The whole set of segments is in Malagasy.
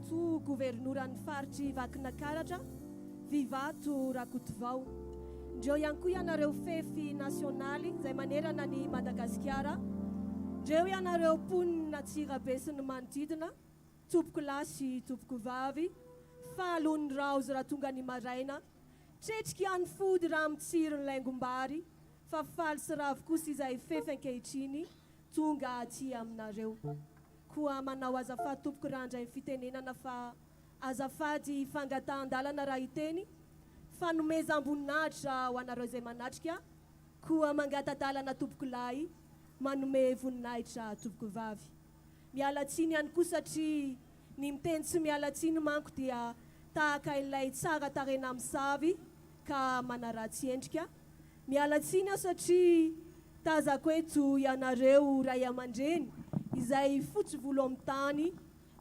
Vivato governoran'ny faritry Vakinakaratra, Vivato Rakotovao. Ndreo ihany koa ianareo FEFI Nationaly izay manerana ny Madagasikara. Ndreo ianareo mponina Tsirabe sy ny manodidina, tompoko lahy sy tompoko vavy, falon'ny raozy raha tonga ny maraina, tretrika ihany fody raha mitsiro ny laingombary, fa faly sy ravo kosa izay fefy ankehitriny tonga aty aminareo. Koa manao azafady tompoko randray ny fitenenana fa azafady fangatahan-dalana raha iteny, fanomezam-boninahitra ho anareo izay manatrika, koa mangata-dalana tompoko lahy, manome voninahitra tompoko vavy. Miala tsiny ihany koa satria ny miteny tsy miala tsiny manko dia tahaka ilay tsara tarena misavy ka manaratsy endrika. Miala tsiny aho satria tazako eto ianareo ray aman-dreny izay fotsy volo amin'ny tany,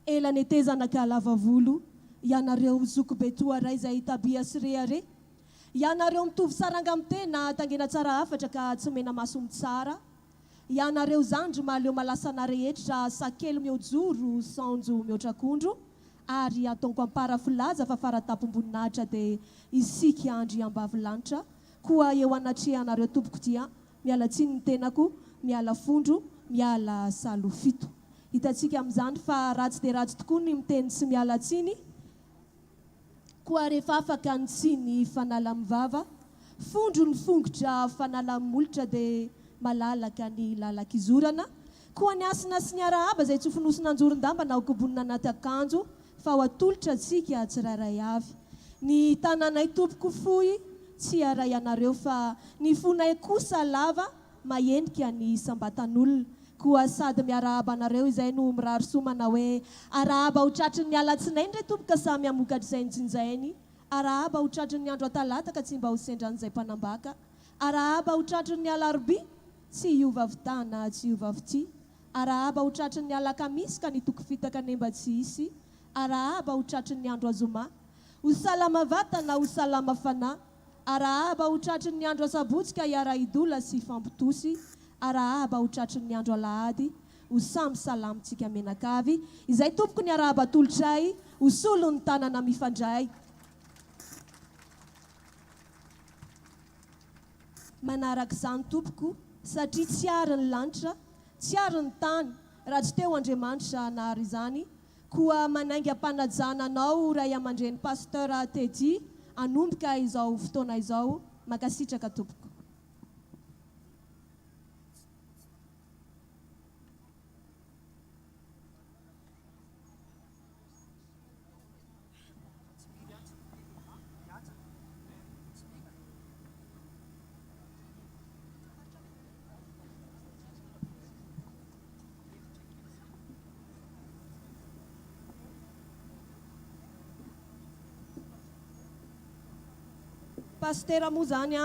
ela netezana ka lava volo, ianareo zoko betoa ray izay tabia sy rehare, ianareo mitovy saranga amin'ny tena tangena tsara hafatra ka tsy mena maso mitsara, ianareo zandry maleo malasana rehetra sakelo miojoro sanjo miotrakondro, ary ataonko ampara filaza fa faratapom-boninahitra dia isika andry ambavy-lanitra, koa eo anatrehanareo tompoko dia miala tsiny ny tenako, miala fondro, miala salofito. Hitantsika amin'izany fa ratsy dia ratsy tokoa ny miteny sy miala tsiny, koa rehefa afaka ny tsiny fanala mivava, fondro ny fongotra fanala molotra dia malalaka ny lalakizorana, koa ny asina sy ny arahaba izay tsofinosina anjoron-damba na okobonina anaty akanjo, fa ho atolotra antsika tsirairay avy. Ny tananay tompoko fohy tsy aray anareo fa ny fonay kosa lava mahendrika ny sambatan'olona, koa sady miarahaba anareo izay no mirary somana hoe arahaba ho tratry ny alatsinainy ray tompoka sa miamokatra izay njinjainy, arahaba ho tratry ny andro atalata ka tsy mba ho sendran'izay mpanambaka, arahaba ho tratry ny alarobia tsy iovavitana tsy iovavity, arahaba ho tratry ny alakamisy ka nitoko fitaka nemba tsy isy, arahaba ho tratry ny andro azoma, ho salama vatana ho salama fanahy, arahaba ho tratry ny andro asabotsy ka hiara idola sy fampitosy, arahaba ho tratry ny andro alahady ho samy salamitsika menakavy, izay tompoko ny arahaba tolotray ho solo ny tanana mifandray. Manaraka izany tompoko satria tsy ary ny lanitra, tsy ary ny tany, raha tsy teo Andriamanitra nahary izany, koa manainga ampanajana anao ray aman-dreny pasteur Tedy anomboka izao fotoana izao, makasitraka tompoko. Pastera moa zany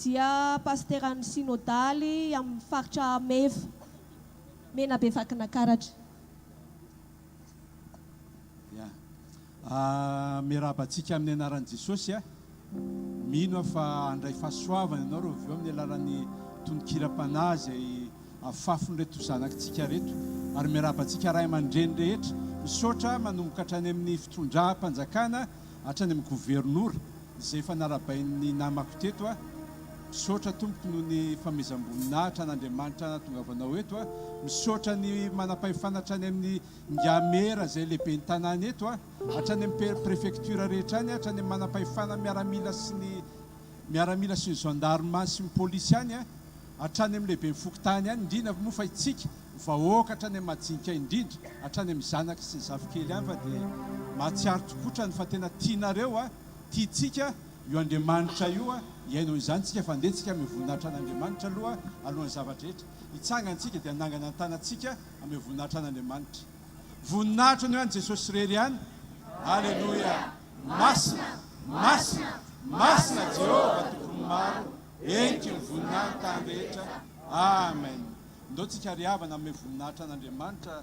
dia pasteran'ny sinodaly amin'ny faritra mena be Vakinakaratra. Miarabantsika amin'ny anaran'i Jesosy, mino fa andray fahasoavana ianao reo avy eo amin'ny alalan'ny tononkira-panahy izay afafony reto zanakitsika reto, ary miarabantsika ray aman-dreny rehetra misaotra manomboka hatrany amin'ny fitondram-panjakana hatrany amin'ny gouvernoura izay fanarabain'ny namako teto, misaotra tompoko noho ny famezam-boninahitra n'Andriamanitra tongavanao eto, misaotra ny manam-pahefana hatrany amin'ny ngamera izay lehibe ny tanàna eto, hatrany amin'ny préfecture rehetra any, hatrany amin'ny manam-pahefana miaramila sy ny gendarme sy ny polisy any, hatrany amin'ny lehibe ny fokotany any, indrindra moa fa itsika vahoaka hatrany amin'ny majinika indrindra, hatrany amin'ny zanaka sy ny zafikely any, fa dia mahatsiaro tokotra ny fa tena tianareo, tiantsika io Andriamanitra io, iainao izany tsika fa andeha tsika amin'ny voninahitra n'Andriamanitra alohan'ny zavatra rehetra. Hitsangantsika dia hanangana ny tanantsika amin'ny voninahitra n'Andriamanitra. Voninahitra ny ho an'i Jesosy irery ihany. Alleluia. Masina, masina, masina Jehova tokony maro, enty ny voninahitra tany rehetra. Amen. Ndao tsika ry havana amin'ny voninahitra n'Andriamanitra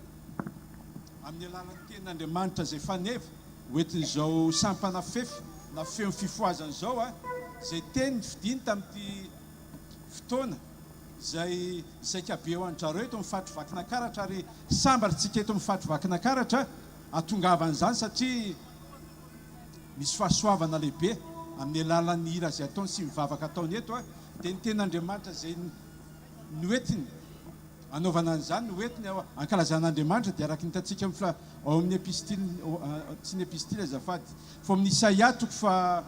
amin'ny alalan'ny tenin'Andriamanitra izay faneva hoentin'izao sampana fefy na feo fifoazana izao, izay teny fidiny tamin'ity fotoana izay Zaika be ho an-jareo eto amin'ny faritry Vakinakaratra, ary sambarintsika eto amin'ny faritry Vakinakaratra atongavan'izany satria misy fahasoavana lehibe amin'ny alalan'ny hira zay ataony sy mivavaka ataony eto dia ny ten'Andriamanitra zay noentiny anaovana an'izany noentiny ankalazan'Andriamanitra dia araka nitatsika ao amin'ny epistily tsy ny epistily azafady fa amin'ny Isaia toko fa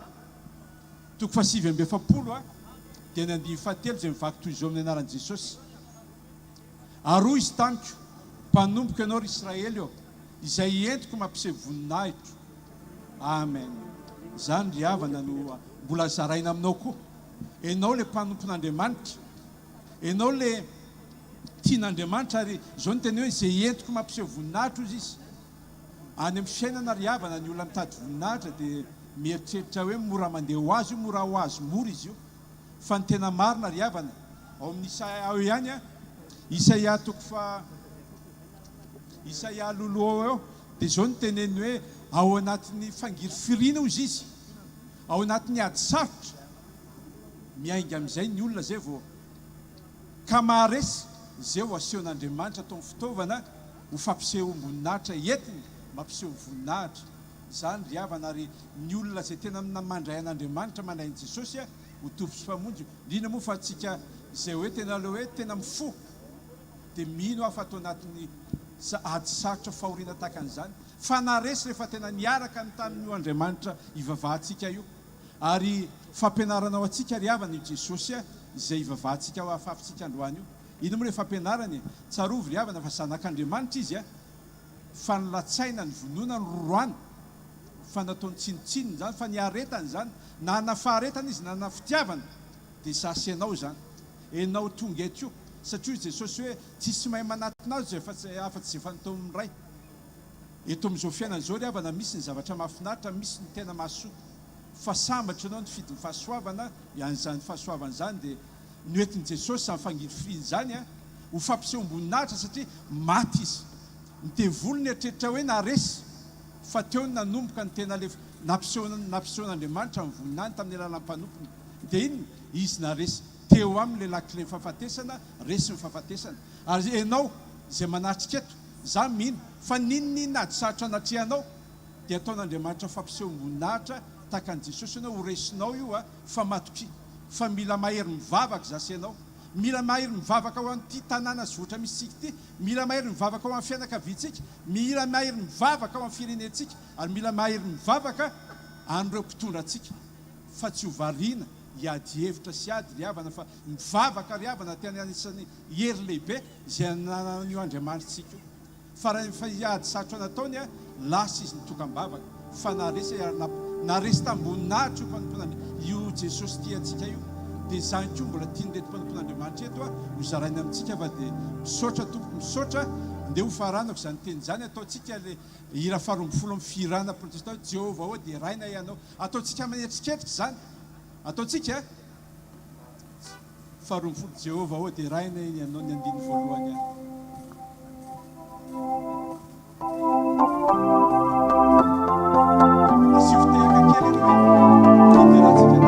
7:7 dia ny 9:7 zay mivaky toy izao amin'ny anaran'i Jesosy. Aroa izy tamiko mpanomboka ianao ry Israely eo izay entiko mampiseho voninahitro. Amen. Zany ry havana no mbola zaraina aminao koa. Ianao le mpanompon'Andriamanitra, ianao le tian'Andriamanitra ary zao ny teny hoe izay entiko mampiseho voninahitro izy. Any amin'ny fiainana ry havana ny olona mitady voninahitra dia mieritreritra hoe mora mandeha ho azy io, mora ho azy mora izy io. Fa ny tena marina ry havana ao amin'ny Isaia ao ihany Isaia toko fa Isaia loloa eo dia zao ny teneny hoe ao anatin'ny fangiry firiana ozy izy, ao anatin'ny ady sarotra miainga amin'izay ny olona zay vao ka maharesy zay ho asehon'Andriamanitra atao fitaovana ho fampisehoam-boninahitra entiny mampiseho voninahitra. Zany ry havana ary ny olona zay tena mandray an'Andriamanitra mandray an'i Jesosy ho tompy sy mpamonjy. Indrindra moa fa atsika zay hoe tena le hoe tena mifo dia mino afa atao anatin'ny ady sarotra fahoriana tahaka an'izany. Fa naresy rehefa tena niaraka ny tamin'io Andriamanitra ivavahantsika io ary fampianaranao atsika ry havana io Jesosy izay ivavahantsika ao afafintsika androany io. Ino moa le fampianarany? Tsarovy ry havana fa zanak'Andriamanitra izy fa nilatsaina ny vonoana ny roroana fa nataony tsinotsinony zany fa niaretany zany na nafaharetana izy na nafitiavana dia zasy ianao zany ianao tonga eto io satria Jesosy hoe tsisy mahay manatinazy afa-tsy zay fanatao amin'ny ray. Eto amin'izao fiainana izao ry havana misy ny zavatra mahafinaritra, misy ny tena mahasoa fa sambatra ianao ny fidy ny fahasoavana ian'izany fahasoavana zany dia noentin'i Jesosy amin'ny fangiry firiana zany ho fampisehoam-boninahitra satria maty izy. Ny tevolony eritreritra hoe naresy fa teo ny nanomboka ny tena le nampisehoan'Andriamanitra amin'ny voninahiny tamin'ny alalan'ny mpanompony dia iny izy naresy teo amin'le lakile ny fahafatesana resy ny fahafatesana. Ary ianao zay manatrika eto za mino fa ninonina ady sarotra anatrehanao dia ataon'Andriamanitra fampisehoam-boninahitra tahaka an'i Jesosy ianao ho resinao io fa matoky fa mila mahery mivavaka zasy ianao, mila mahery mivavaka ao an'ity tanàna sy voatra misy tsika ity, mila mahery mivavaka ao amin'ny fianakaviantsika, mila mahery mivavaka ao amin'ny firenentsika ary mila mahery mivavaka an'ireo mpitondra antsika fa tsy ho variana hiady hevitra sy ady ry havana fa mivavaka ry havana tena anisan'ny hery lehibe izay nanan'io Andriamanitsika io. Fa raha hiady sarotra nataony lasa izy nitokam-bavaka fa naresy tamboninahitra io mpanompon'Andriamanitra io Jesosy ty antsika io. Dia zany koa mbola tiany reto mpanompon'Andriamanitra eto ho zaraina amintsika fa dia misaotra tompoko misaotra andeha ho faranako zany teny zany ataontsika le hira 24 protestant Jehovah ao dia raina ianao ataontsika manetriketrika zany ataontsika 24 Jehovah ao dia raina ianao ny andiny voalohany asivotehaka kely hoe ideratsika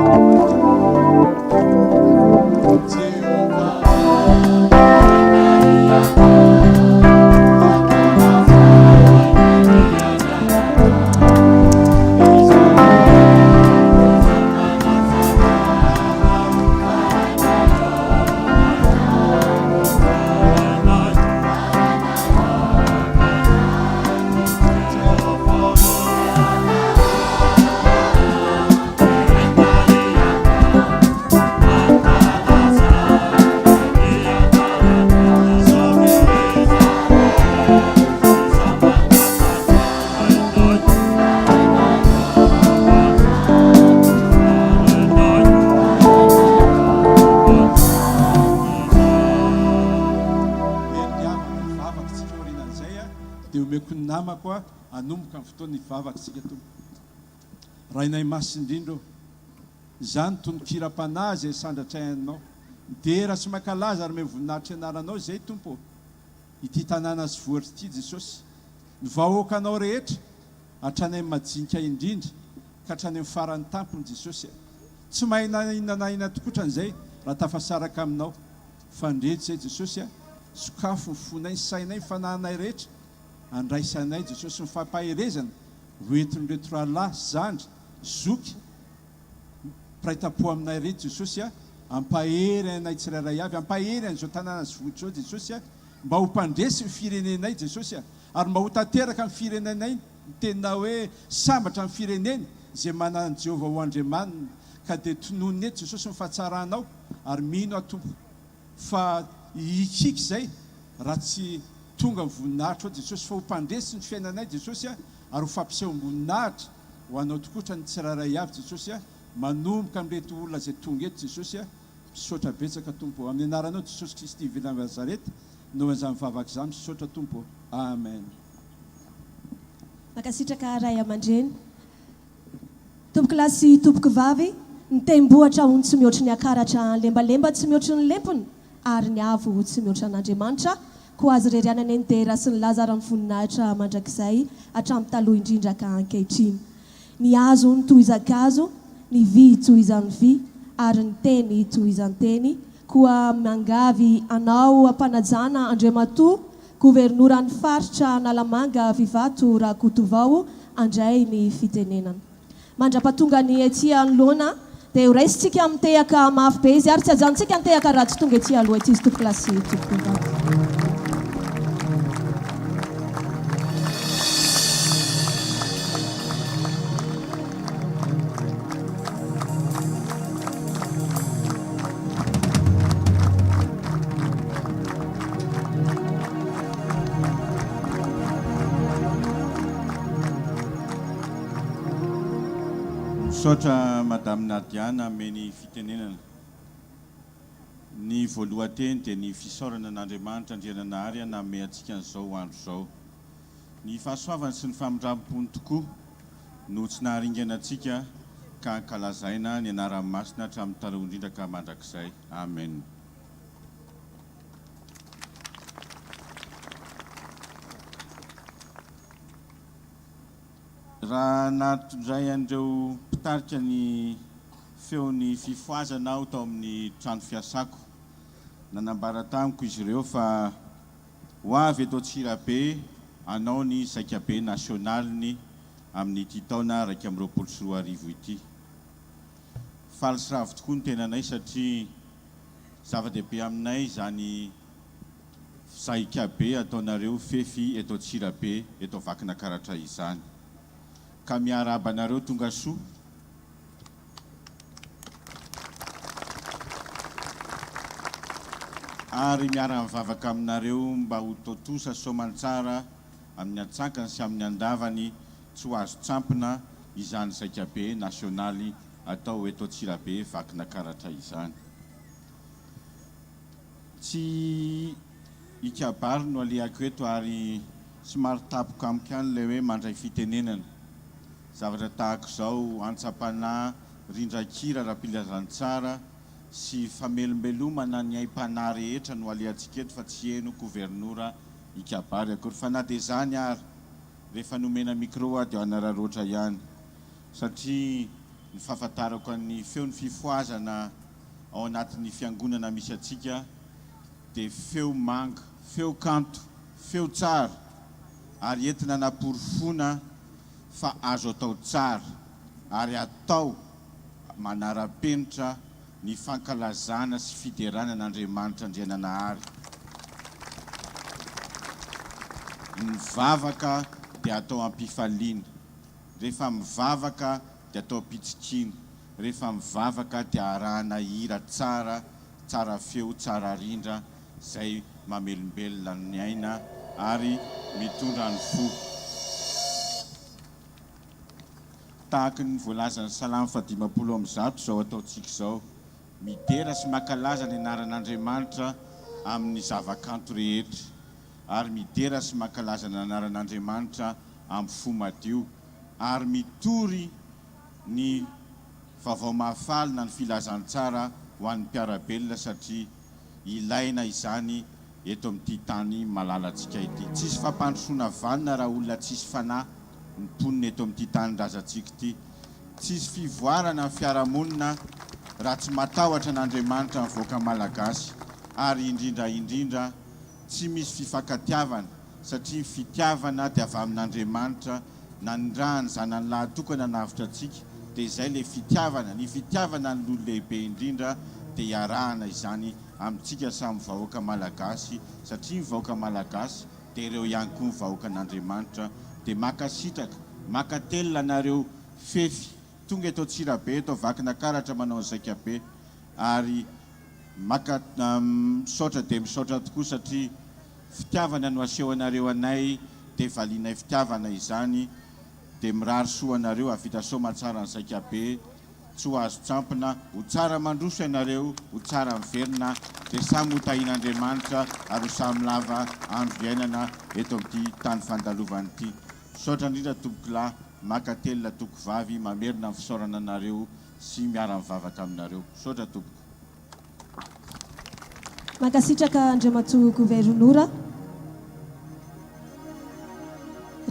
namako anomboka amin'ny fotoana ivavaka tsika tompo. Rainay masindrindro zany tononkira-panahy zay sandratrainao dera sy makalaza ary voninahitra ianaranao zay tompo ity tanàna sy vohitra ity Jesosy. Ny vahoakanao rehetra hatrany amin'ny majinika indrindra ka hatrany amin'ny faran'ny tampony Jesosy. Tsy mahay nanahina tokotran'izay raha tafasaraka aminao fa ndreto zay Jesosy sokafo ny fonay sainay fanahinay rehetra andraisanay Jesosy mifampaherezana hoentin'ireto rahalahy zandry zoky piraitam-po aminay reto Jesosy ampahery anay tsirairay avy ampahery an'izao tanàna vohitra zao Jesosy mba ho mpandresy ny firenenay Jesosy ary mba ho tanteraka amin'ny firenenay tena hoe sambatra amin'ny fireneny zay manana Jehovah ho Andriamanina ka dia tonoiny eto Jesosy mifatsaranao ary mino aho tompo fa ikiky zay raha tsy tonga ny voninahitra Jesosy fa ho mpandresy ny fiainanay Jesosy ary ho fampiseho-boninahitra ho anao tokotra ny tsirairay avy Jesosy manomboka amin'reto olona zay tonga eto Jesosy misaotra betsaka tompo amin'ny anaranao Jesosy Kristy ivelany Nazareta no an'izany mivavaka izany misaotra tompo amen. Makasitraka ray aman-dreny tompoky lahy sy tompoky vavy ny tem-bohatra hono tsy mihoatra ny akaratra lembalemba tsy mihoatra ny lempony ary ny avo tsy mihoatra an'Andriamanitra ko azy rerianany ny tera sy ny lazara ny voninahitra mandrakizay hatramin'ny taloha indrindra ka ankehitriny. Ny hazo ny toy zakazo, ny vy toy izany vy ary ny teny toy izany teny koa mangavy anao ampanajana Andriamatoa governoran'ny faritra Analamanga Vivato Rakotovao andray ny fitenenana. Mandrapatonga ny ety anoloana dia horaisitsika mitehaka mafy be izy ary tsy ajanontsika mitehaka raha tsy tonga ety aloha ety izy tompoky lahy sy tompoky vavy. Misaotra Madame Nadiana ameny fitenenana. Ny voalohanteny dia ny fisaorana an'Andriamanitra andriananahary nanome antsika an'izao andro izao. Ny fahasoavany sy ny famindram-pony tokoa no tsy naharingana antsika ka ankalazaina ny anaran'ny masina hatramin'ny taloha indrindra ka mandrakizay. Amen. Raha natondray an'ireo mpitarika ny feon'ny fifoazana aho tao amin'ny trano fiasako, nanambara tamiko izy ireo fa ho avy eto Tsirabe anao ny Zaika be Nationaly amin'ny ity taona 2024 ity. Faly sy ravo tokoa ny tenanay satria zava-dehibe aminay izany Zaika be ataonareo FEFI eto Tsirabe eto vakina karatra izany. Ka miaraba anareo tonga soa ary miara-mivavaka aminareo mba ho totosa soamantsara amin'ny atsakany sy amin'ny andavany tsy ho azo tsampina izany Zaika be Nationaly atao eto Tsirabe vakina karatra izany. Tsy ikabary no alehako eto ary somary tapoka amiko ihany ilay hoe mandray fitenenana. Zavatra tahaka izao antsapana rindran-kira ra-pilazantsara sy famelombelomana ny aim-panahy rehetra no alehantsika eto fa tsy eno governora ikabary akory fa na dia izany ary rehefa nomena micro dia anararoatra ihany satria ny fahafantarako ny feon'ny fifoazana ao anatin'ny fiangonana misy atsika dia feo manga, feo kanto, feo tsara ary entina naporofona fa azo atao tsara ary atao manara-penitra ny fankalazana sy fideranana Andriamanitra andriananahary. Mivavaka dia atao ampifaliana, rehefa mivavaka dia atao ampitsikiana, rehefa mivavaka dia arahana hira tsara, tsara feo, tsara rindra izay mamelombelona ny aina ary mitondra ny fo. Tahaka ny voalazan'ny Salamo 150 izao ataontsika izao, midera sy mankalaza ny anaran'Andriamanitra amin'ny zavakanto rehetra ary midera sy mankalaza ny anaran'Andriamanitra amin'ny fo madio ary mitory ny vaovao mahafaly na ny filazantsara ho an'ny mpiarabelona satria ilaina izany eto amin'ity tany malalantsika ity. Tsisy fampandrosoana vanina raha olona tsisy fanahy ny mponina eto amin'ity tany-drazantsika ity. Tsisy fivoarana amin'ny fiarahamonina raha tsy matahotra n'Andriamanitra mivoaka malagasy ary indrindra tsy misy fifankatiavana satria fitiavana dia avy amin'Andriamanitra nandrany zanany lahy tokana navitra antsika dia izay le fitiavana ny fitiavana ny lolo lehibe indrindra dia iarahana izany amintsika samy vahoaka malagasy satria ny vahoaka malagasy dia ireo ihany koa ny vahoakan'Andriamanitra dia makasitraka makatelina nareo fefy tonga eto Tsirabe eto vakina karatra manao Zaika be ary misaotra dia misaotra tokoa satria fitiavana no aseho anareo anay dia valianay fitiavana izany dia mirary soa anareo avita soma tsara ny Zaika be tsy ho azo tsampina ho tsara mandroso ianareo ho tsara miverina dia samy ho tahin'Andriamanitra ary ho samy lava andro iainana eto amin'ity tany fandalovana ity. Misaotra indrindra tompoko lahy makatelina toko vavy mamerina ny fisaorana anareo sy miara-mivavaka aminareo. Misaotra tompoko. Makasitraka Andriamatoa Gouvernoura.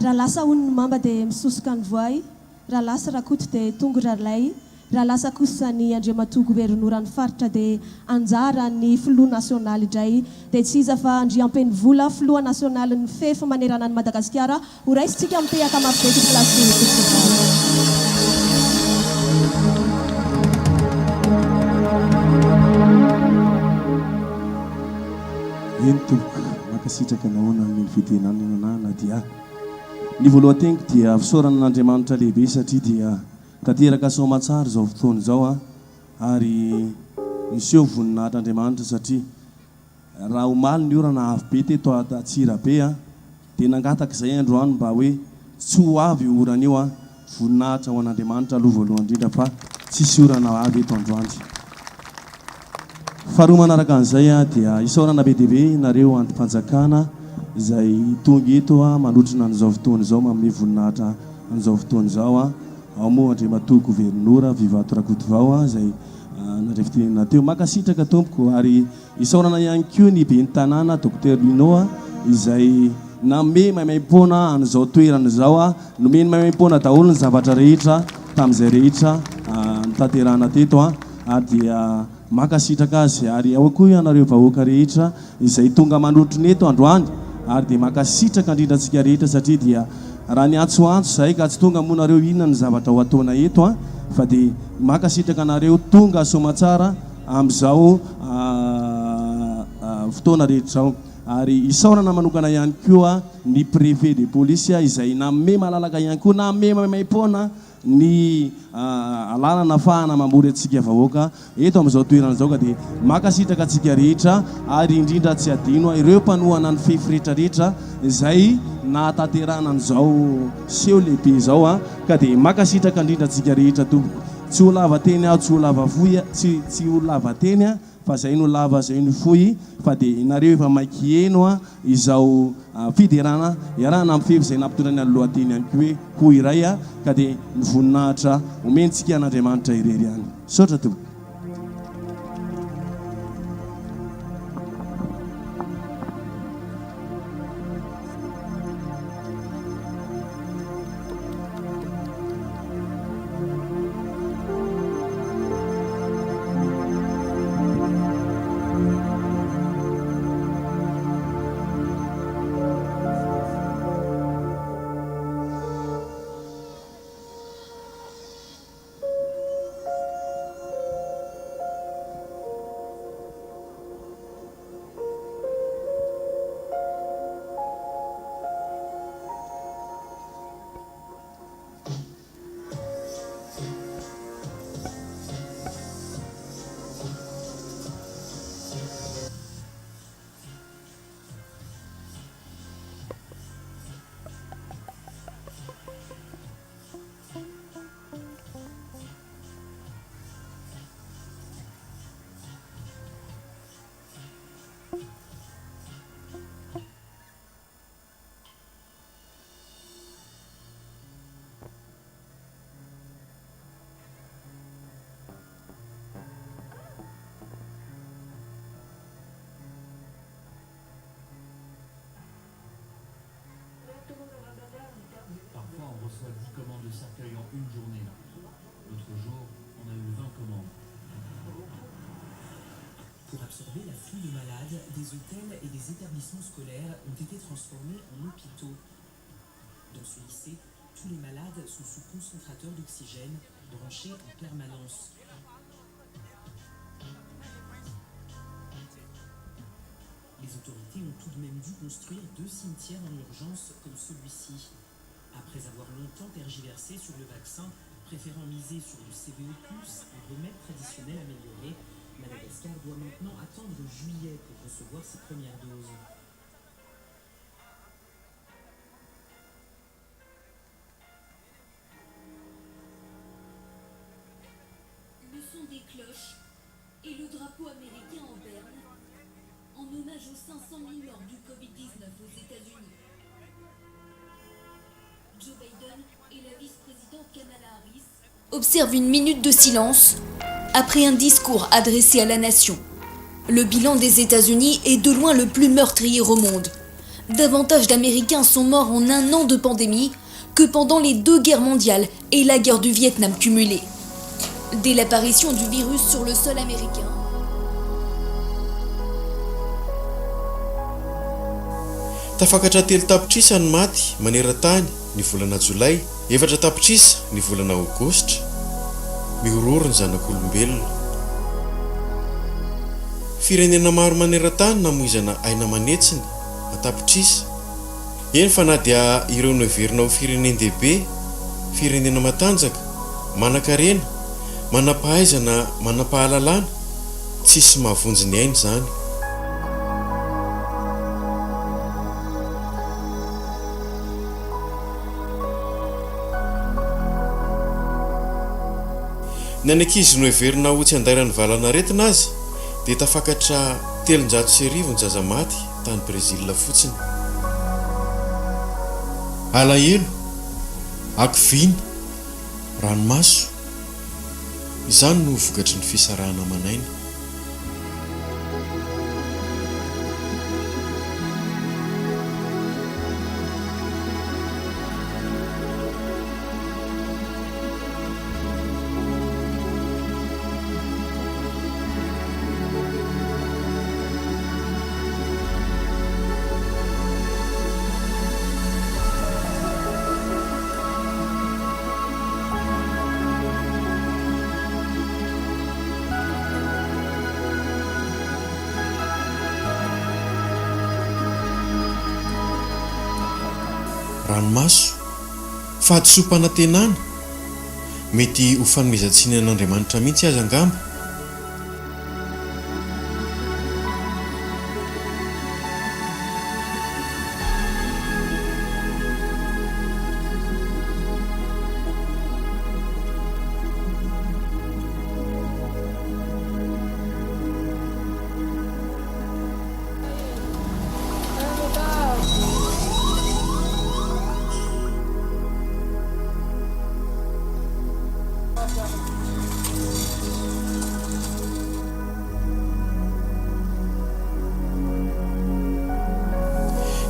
Raha lasa honiny mamba dia misosoka ny voay, raha lasa rakoto dia tongo ralay, raha lasa kosa ny Andriamatoa Gouvernoura ny faritra dia anjara ny filoha nasionaly indray dia tsy iza fa Andriampeny vola filoha nasionaly ny FEFI manerana ny Madagasikara ho raisitsika mitehaka mampibety plasy eny tompoko makasitraka nahoana ny fitenany nanana dia ny voalohan-teniko dia fisaorana n'Andriamanitra lehibe satria dia tanteraka soamatsara izao fotoana izao ary miseho voninahitr'Andriamanitra satria raha omaly ny orana avy be teto Tsirabe dia nangataka izay androany mba hoe tsy ho avy io orana io voninahitra ho an'Andriamanitra aloha voalohany indrindra fa tsisy orana avy eto androany. Faharoa manaraka an'izay dia isaorana be dia be nareo antim-panjakana izay tonga eto manotrina an'izao fotoana izao manome voninahitra an'izao fotoana izao ao moa Andriamatoa Gouvernoura Vivato Rakotovao izay narefitenina teo makasitraka tompoko ary isaorana ihany koa ny ben'ny tanàna Docteur Lino izay name maimaimpona an'izao toerana izao nomeny maimaimpona daholo ny zavatra rehetra tamin'izay rehetra nitanterahana teto ary dia makasitraka azy ary ao koa ianareo vahoaka rehetra izay tonga manotrona eto androany ary dia makasitraka indrindratsika rehetra satria dia raha ny antsoantso Zaika tsy tonga moa nareo inona ny zavatra ho ataona eto fa dia makasitraka nareo tonga soamatsara amin'izao fotoana rehetra ao ary isaorana manokana ihany koa ny préfet de police izay name malalaka ihany koa name maimaimpona ny alalana fahana mamory atsika vahoaka eto amin'izao toerana izao ka dia makasitraka atsika rehetra ary indrindra tsy adino ireo mpanohana ny FEFI rehetrarehetra izay nahatanterana an'izao seho lehibe izao ka dia makasitraka indrindra atsika rehetra tompoko tsy ho lava teny tsy ho lava fohy tsy ho lava teny fa zay no lava zay no fohy fa dia nareo efa maiky eno izao fiderana iarahana amin'ny FEFI izay nampitondrany any lohateny ihany koa hoe ho iray ka dia ny voninahitra omentsika an'Andriamanitra irery ihany. Saotra tompoko. Parfois, on reçoit 10 commandes de cercueil en une journée. L'autre jour, on a eu 20 commandes. Pour absorber l'afflux de malades, des hôtels et des établissements scolaires ont été transformés en hôpitaux. Dans ce lycée, tous les malades sont sous concentrateur d'oxygène, branchés en permanence. Les autorités ont tout de même dû construire 2 cimetières en urgence comme celui-ci. Après avoir longtemps tergiversé sur le vaccin, préférant miser sur le CVE+, un remède traditionnel amélioré, Madagascar doit maintenant attendre juillet pour recevoir ses premières doses. Le son des cloches et le drapeau américain en berne, en hommage aux 500 000 morts du Covid-19 aux États-Unis. Joe Biden et la vice-présidente Kamala Harris observent une minute de silence après un discours adressé à la nation. Le bilan des États-Unis est de loin le plus meurtrier au monde. Davantage d'Américains sont morts en 1 an de pandémie que pendant les 2 guerres mondiales et la guerre du Vietnam cumulée. Dès l'apparition du virus sur le sol américain, tafakatra 3 tapitrisa ny maty maneran-tany ny volana jolay, 4 tapitrisa ny volana aogositra, miororo ny zanak'olombelona. Firenena maro maneran-tany namoizana aina manetsiny matapitrisa. Eny fa na dia ireo noheverina ho firenendehibe, firenena matanjaka, manan-karena, manam-pahaizana, manam-pahalalana, tsisy mahavonjy ny ainy zany. Ny anankizy noheverina ho tsy andairany valana retina azy dia tafakatra 309 ny zaza maty tany Brezila fotsiny. Alahelo, akovina, ranomaso, izany no vokatry ny fisarahana manaina. Ranomaso, fahadisom-panantenana, mety ho fanomezantsiny an'Andriamanitra mihitsy azy angamba.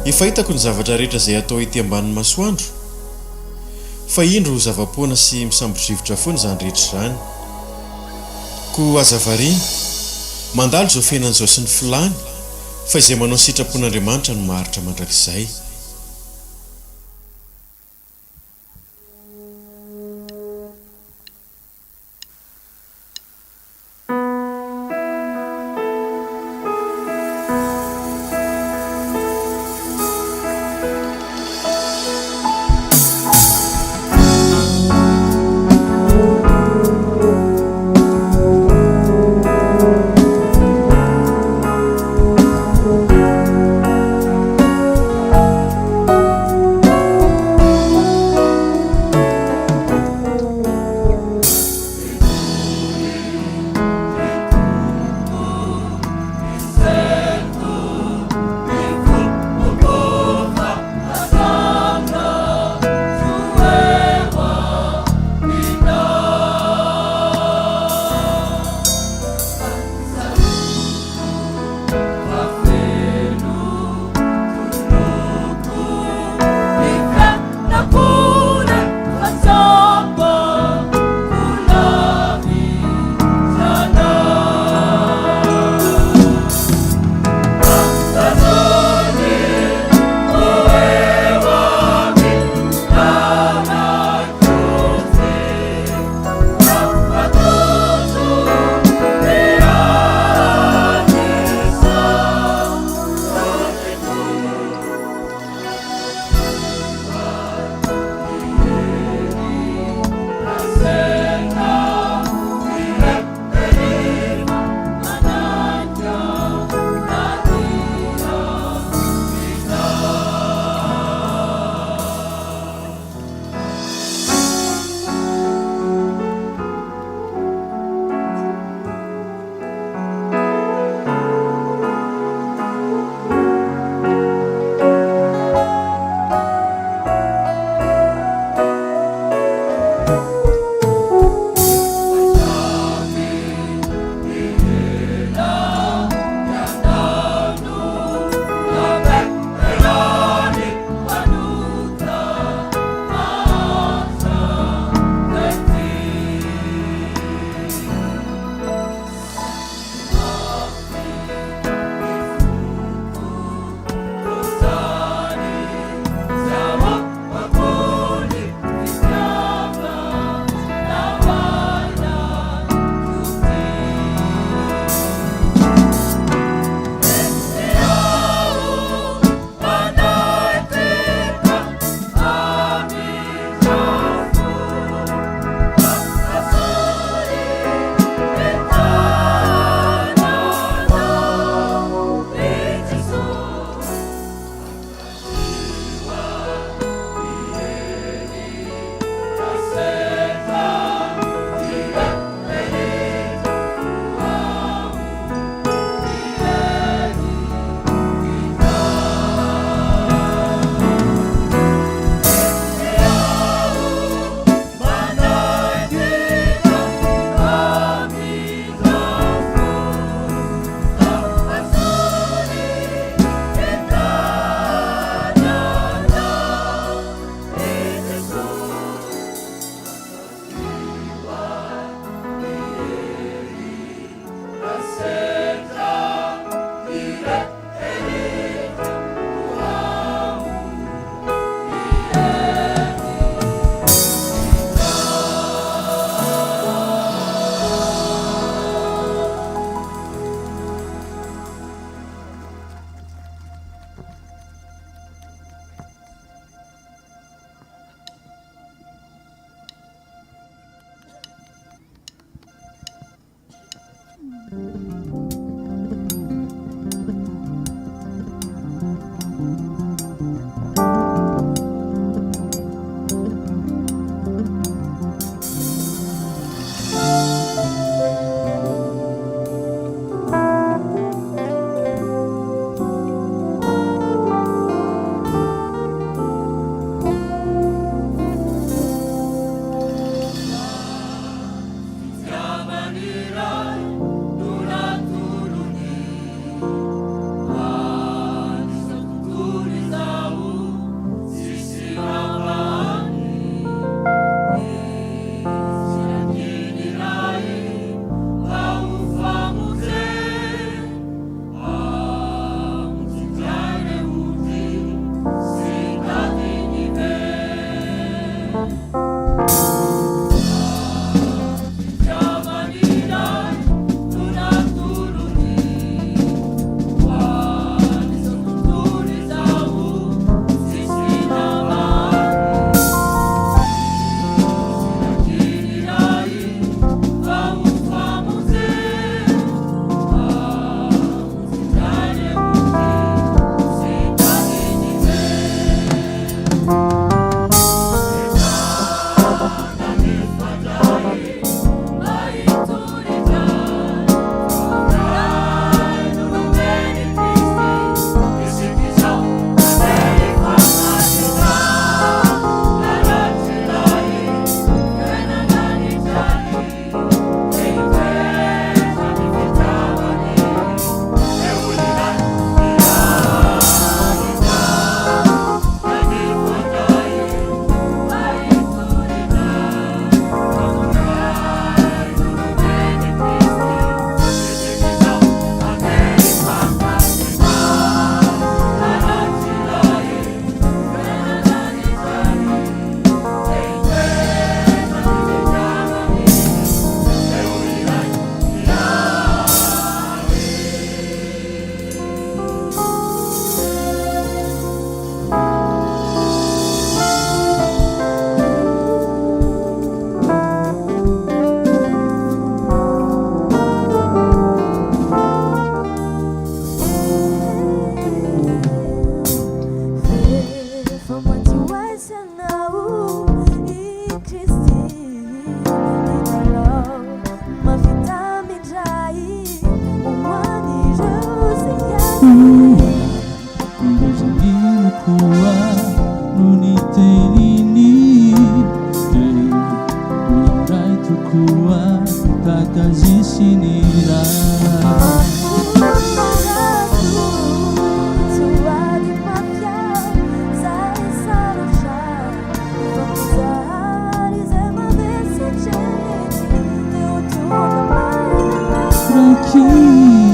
Efa hitako ny zavatra rehetra izay atao ety ambanin'ny masoandro, fa indro zava-poana sy misambodrivotra foana izany rehetra izany. Ko azavariana, mandalo izao fiainan'izao sy ny filany, fa izay manao sitrapon'Andriamanitra no maharitra mandrakizay.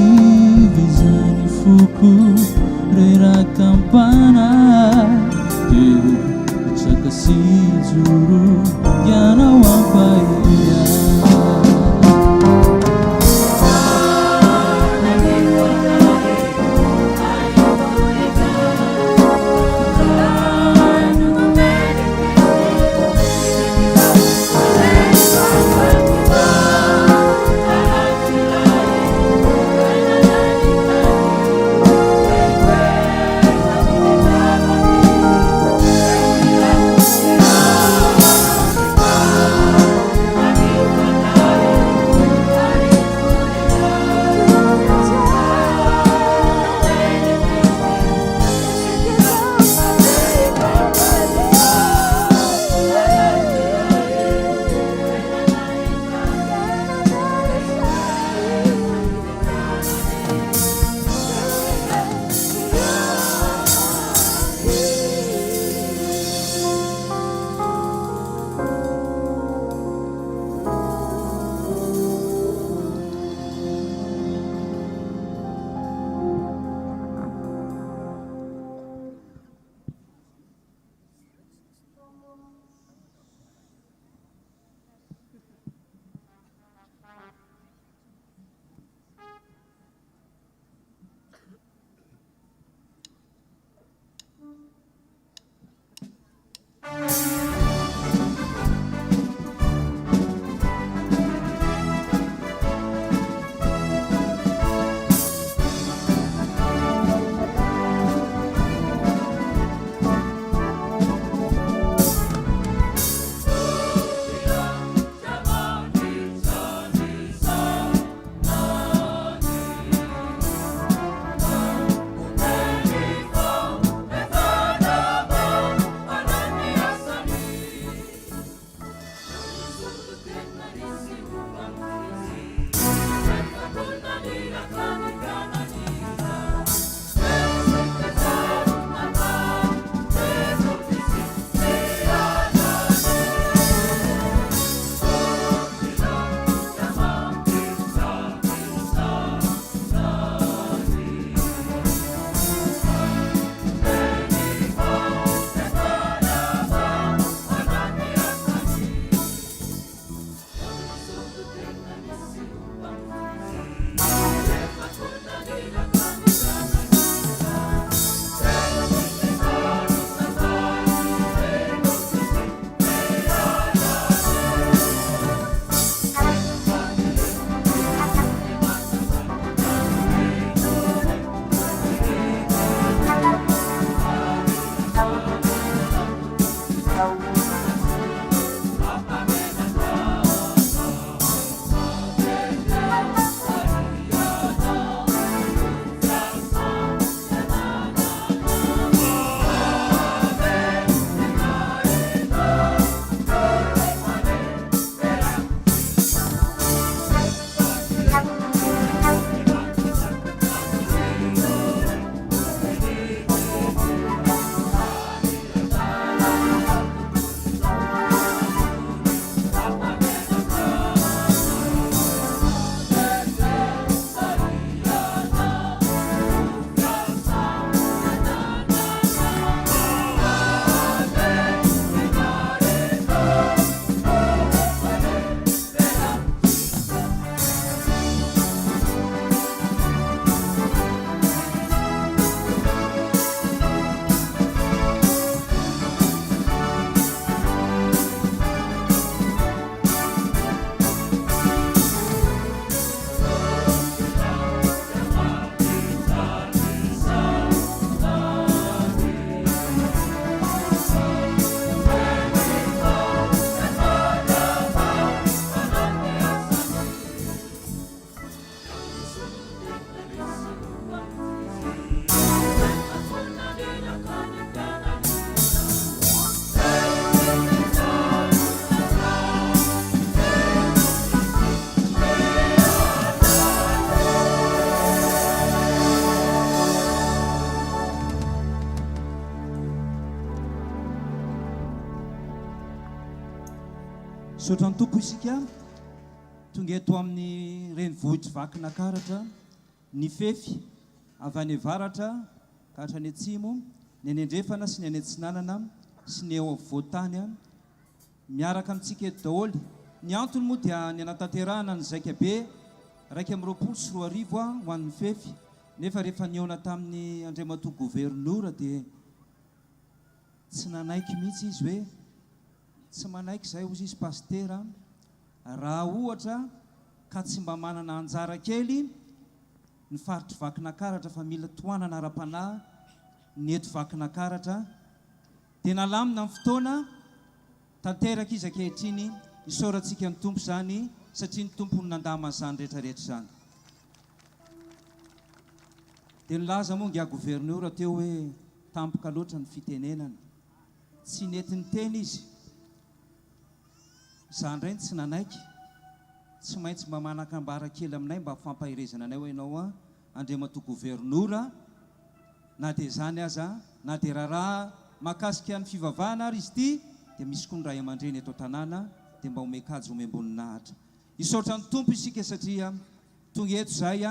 kivizany foko rerakampana teo sakasijuru yana wampaya Sotrany tompo isika tonga eto amin'ny renivohitra vakina karatra ny FEFI avy any avaratra ka hatrany atsimo ny any andrefana sy ny any atsinanana sy ny eo afovoantany miaraka amintsika eto daholo. Ny antony moa dia ny anatanterahana ny Zaika be 2024 ho an'ny FEFI, nefa rehefa niona tamin'ny andriamatoa gouvernoura dia tsy nanaiky mihitsy izy hoe tsy manaiky izay ozy izy pastera raha ohatra ka tsy mba manana anjara kely ny faritry vakina karatra fa mila toanana ara-panahy ny eto vakina karatra dia nalamina amin'ny fotoana tanteraka izy ankehitriny isaorantsika ny tompo izany satria ny tompony nandamana izany rehetrarehetra izany. Dia nilaza moa ngia gouvernoura teo hoe tampoka loatra ny fitenenana, tsy nentiny teny izy. Izany ireny tsy nanaiky, tsy maintsy mba manakambara kely aminay mba fampahirezana anay hoe ianao andriamatoa gouvernoura na dia izany aza na dia raha mahakasika ny fivavahana ary izy ity dia misy koa ny ray aman-dreny eto an-tanàna dia mba omekajy omemboninahitra. Isaotra ny tompo isika satria tonga eto izay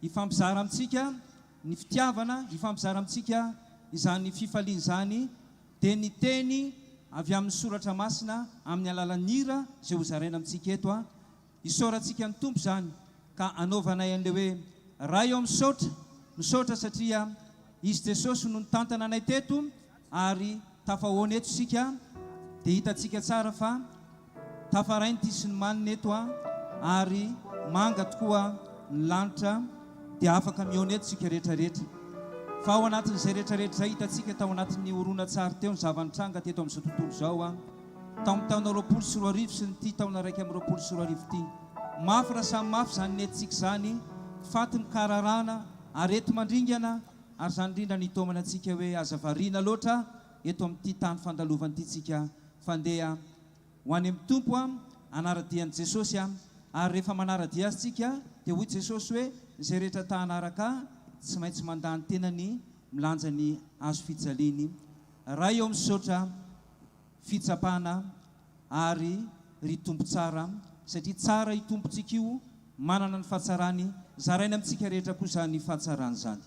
ifampizara amintsika ny fitiavana, ifampizara amintsika izany fifaliana izany dia ny teny avy amin'ny soratra masina amin'ny alalan'ny hira izay ho zaraina amintsika eto isaorantsika ny tompo izany ka anaovanay an'ilay hoe raha eo misaotra satria izy Jesosy no nitantana anay teto ary tafahoana eto isika dia hitantsika tsara fa tafarainy ty sy ny manina eto ary manga tokoa ny lanitra dia afaka mihaona eto isika rehetrarehetra. Fa ao anatin'izay rehetrarehetra izay hitantsika tao anatin'ny horonan-tsary teo ny zavanitranga teto amin'izao tontolo izao tamin'ny taona 2024 sy ny ty taona 2024 ty mafy raha samy mafy izany nentsika izany fatiny kararana ary eto mandringana ary izany indrindra nitomana antsika hoe aza variana loatra eto amin'ity tany fandalovan'ity tsika fandeha ho any amin'ny tompo anaradian'i Jesosy ary rehefa manaradia azy tsika dia hoy Jesosy hoe izay rehetra tahanaraka tsy maintsy mandany tenany milanja ny azo fijaliany raha eo misaotra fitsapana ary ry tompo tsara satria tsara itompontsika io manana ny fahatsarany zaraina amintsika rehetra kosa ny fahatsarany izany.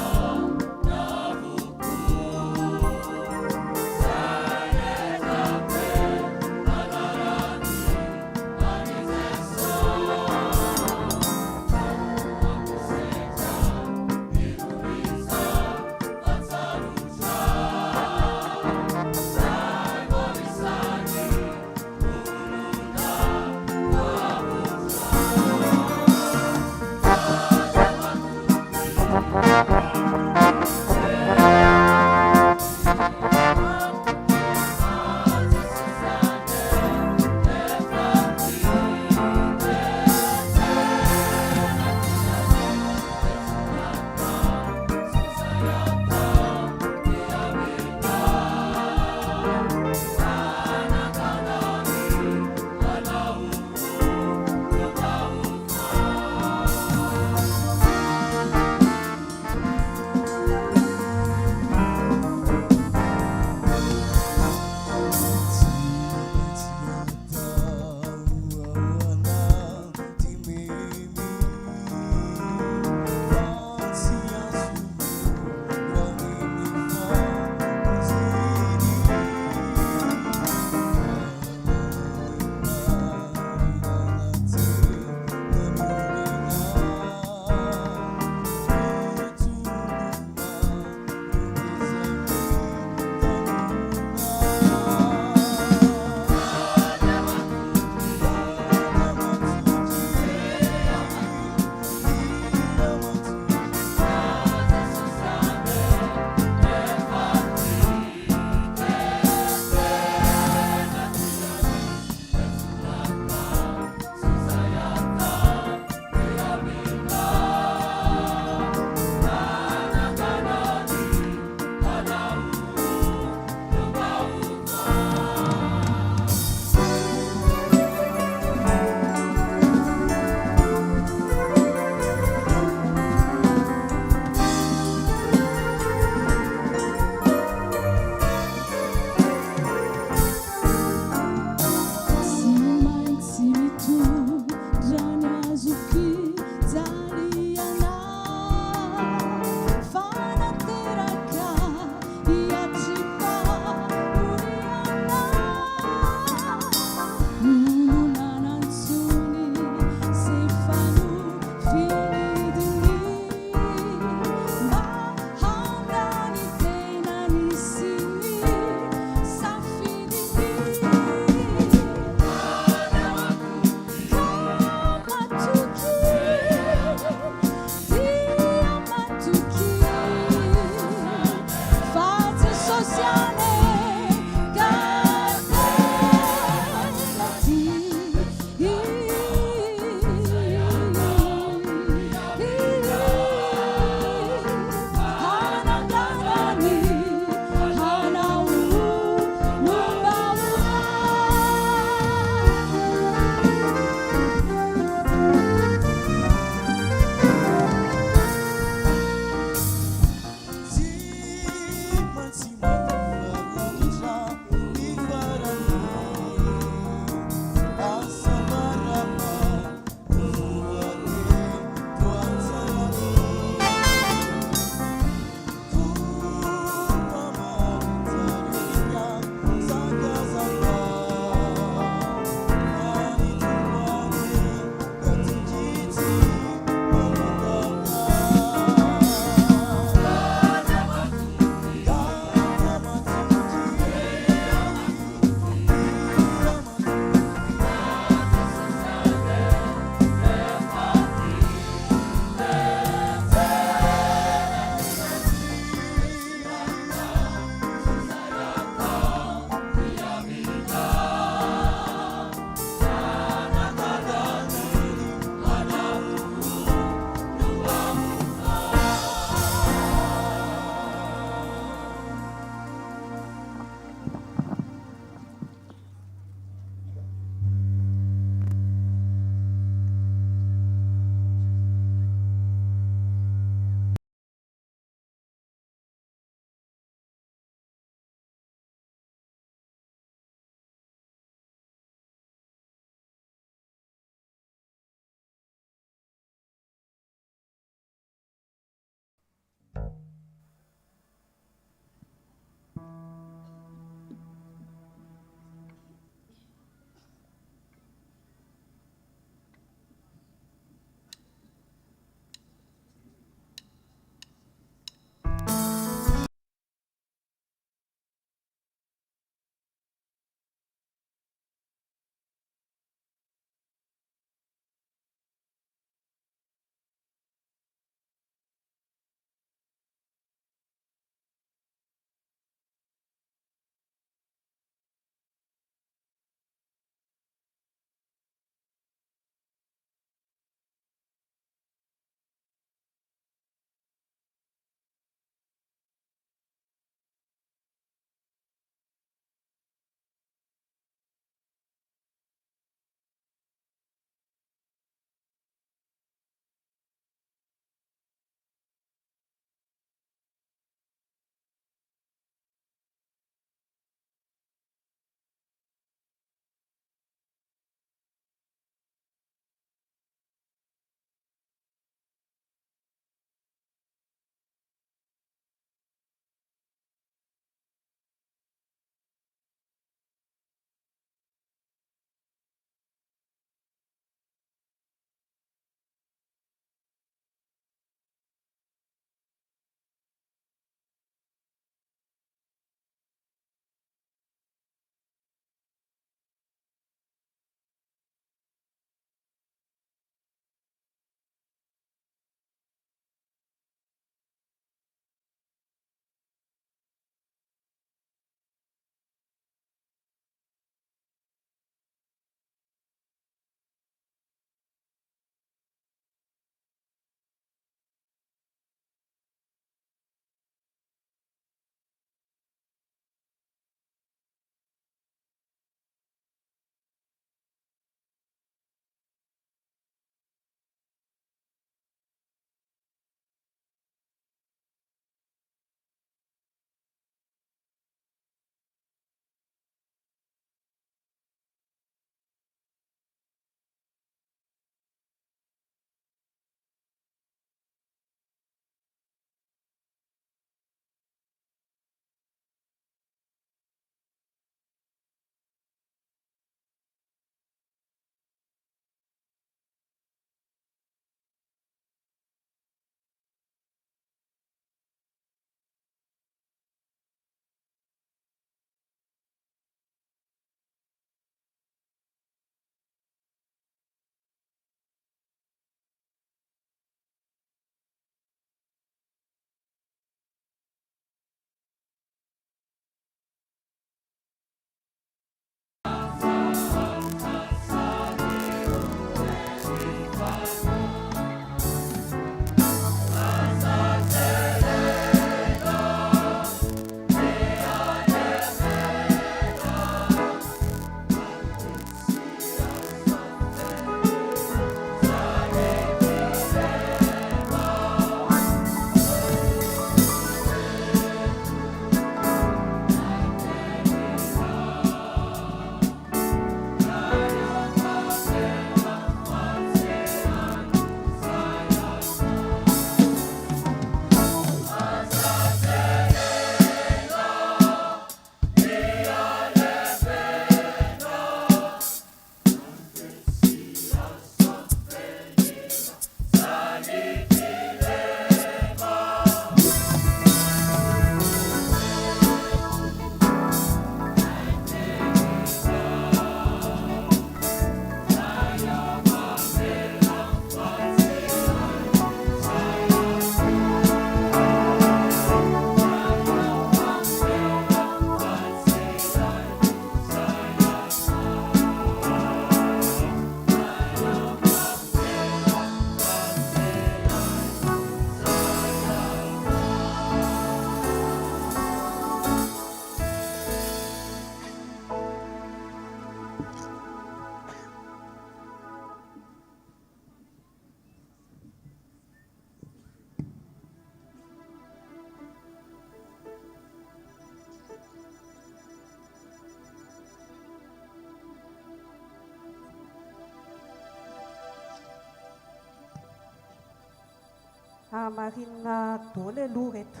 Marina dole aloha reto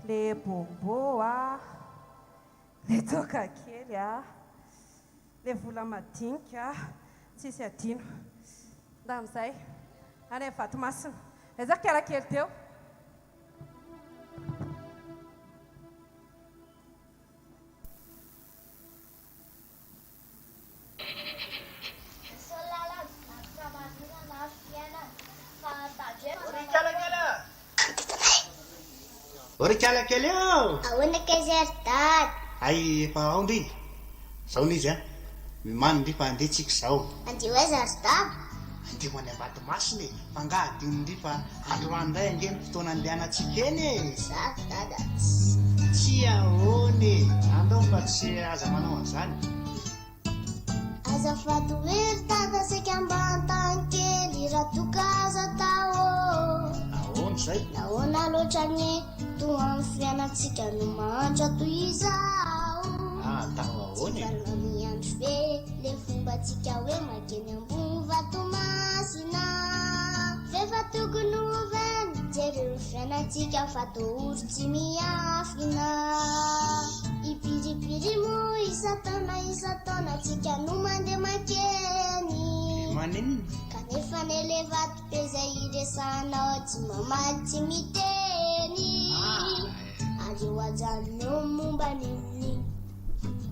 le bombo le toka kely le vola madinika tsisy adino nda amin'izay any amin'ny Vatomasina ezaka kara kely teo Orikala kely eo. Ahoana kazerdad. Ay efa ao ndry. Zao n'izy mimany ndry fa andeha tsika zao. Andeha hoe zardab. Andeha ho any Vatomasina e. Fa nga adino ndry fa androany indray angeny fotoana andehanantsika eny e. Za dada. Tsy ahoany. Andao fa tsy aza manao an'izany. Azafady hoe dada sika mba an-tany kely raha toka aza tao. Ahoana zay? Nahoana loatra ny toa amin'ny fiainantsika no mantra toy izao. Tao ahoana e? Tsy miandro fe le fombantsika hoe makeny ambony Vatomasina. Fefa tokony hovainy jereo fiainantsika fa tooro tsy miafina. Ipiripiri mo isa-taona tsika no mandeha makeny. Maninona? Kanefa nele vato be zay iresanao tsy mamaly tsy miteny. Areo ajanonao momba nini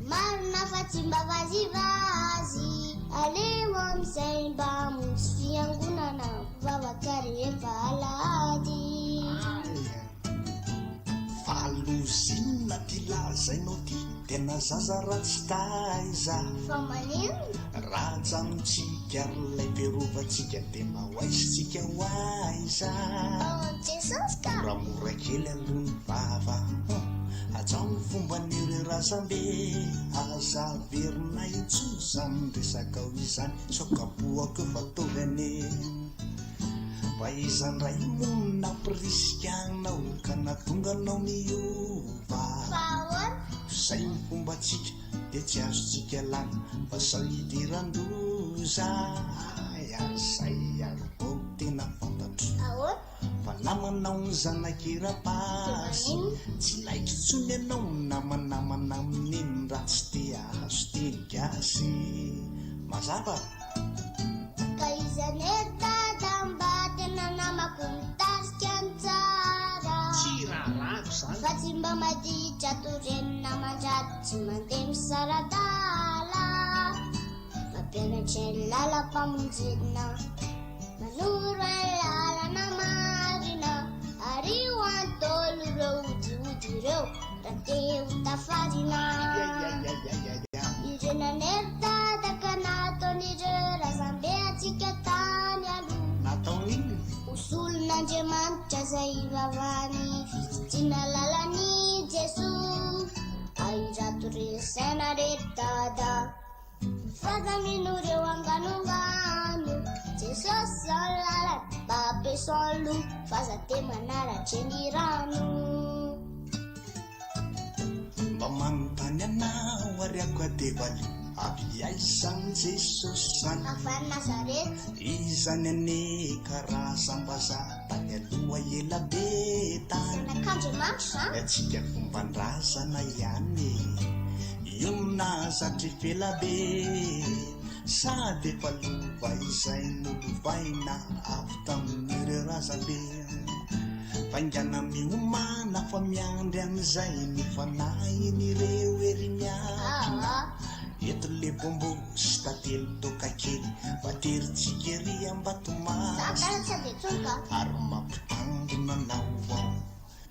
marina fa tsy mba vazivazy. Aleo amin'izay mba hamonjy fiangonana mpivavaka rehefa alahady. Falozinona ty lazainao ty tena zaza ratsy taiza. Fa maninona? Raha janontsika lay perovantsika dia mahoaizitsika ho aiza. Jesosy ka moramora kely aloha ny vava ajanony fomban'ireo razambe aza verina itsoza ny resaka ho izany sokaboaka fataovany fa izandray monina pirisikanao ka natonganao miova. Zay ny fombatsika dia tsy azontsika lany fa sao idiran-doza. Zay arobao tena fantatro fa namanao ny zanak'ira-pasy tsy laiko tsony ianao namanamana amin'iny raha tsy te azo teny gasy mazava. Ka izany dada mba tena namako mitarika ny tsara. Tsy raharako zany fa tsy mba maditra torenina mandrato tsy mandeha misaradala. Mampianatra ny lalam-pamonjena manoro ny lalana marina. Ary ho antolo ireo odiody ireo raha te ho tafarina. Irenany dada ka nataon'ireo razambe atsika tany aloha. Nataon'ino? Hosolon'Andriamanitra zay ivavany fitsitsiana lalany Jesosy. Airato resaina re dada fazamino reo anganongano. Jesosy zao ny lalany mba ampiasainy loha faza te manaratra ny rano. mba manontany anao ariako adevaly avy aizany Jesosy zany afany Nazareta izany ane karazam-baza tany aloha ela be tany zanak'Andriamanitra zany atsika fomban-drazana ihany io nazatra ifela be sady efa lova izay nolovaina avy tamin'ireo razambe. Faingana miomana fa miandry am'izay mifanahiny-reo ery miarina. Eto le bombo sy tatelo toka kely vateritsika ery am-Vatomasina ary mampitangona anao ao.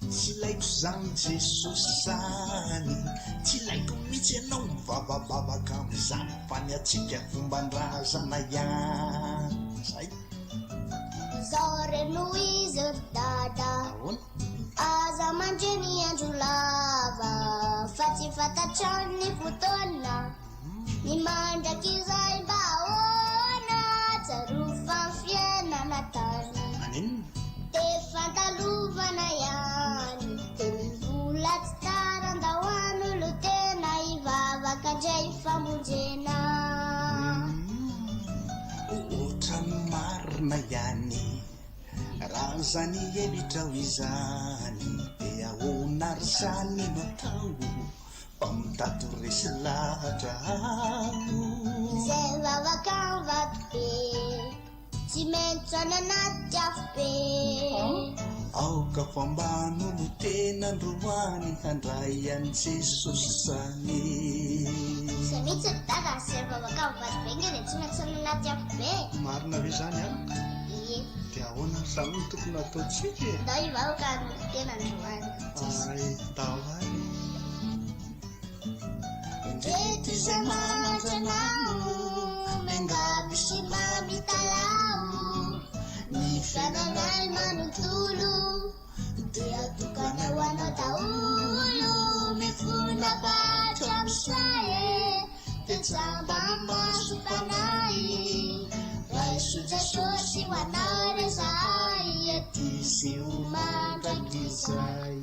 Tsy laiko zany Jesosy zany tsy laiko mihitsy ianao mivavavavaka am'izany fa ny atsika fomban-drazana ihany zay. Zao reno izy dada aza mandreny andro lava fa tsy fantatrany ny fotoana ny ny mandrakizay mba ahoana tsarofa ny fiainana tany de fantalovana ihany de mivola tsy tarandahoan'olo tena hivavaka indray famonjena ohatrany marina ihany raha zany hevitra ho izany de ahoana ry zany no atao mba mitato resy lahatra zay vavaka ny vato be tsy maintsy any anaty afo be aoka famban'olo tena androany handray any jesosy zany zay mihitsy ry dada zay vavaka ny vato be ngeny tsy maintsy any anaty afo be marina ve zany aoka de ahoana ry zany no tokony ataotsika ndao hivavaka ny tena androany ay dao any ndreto izay manatranao mengaby sy mamitalao ny fiainanay manontolo de atokana ho anao daholo mifona batra misae de tsamba masopanay ray sodrasosy ho anao rezahay ety sy ho mandrakizay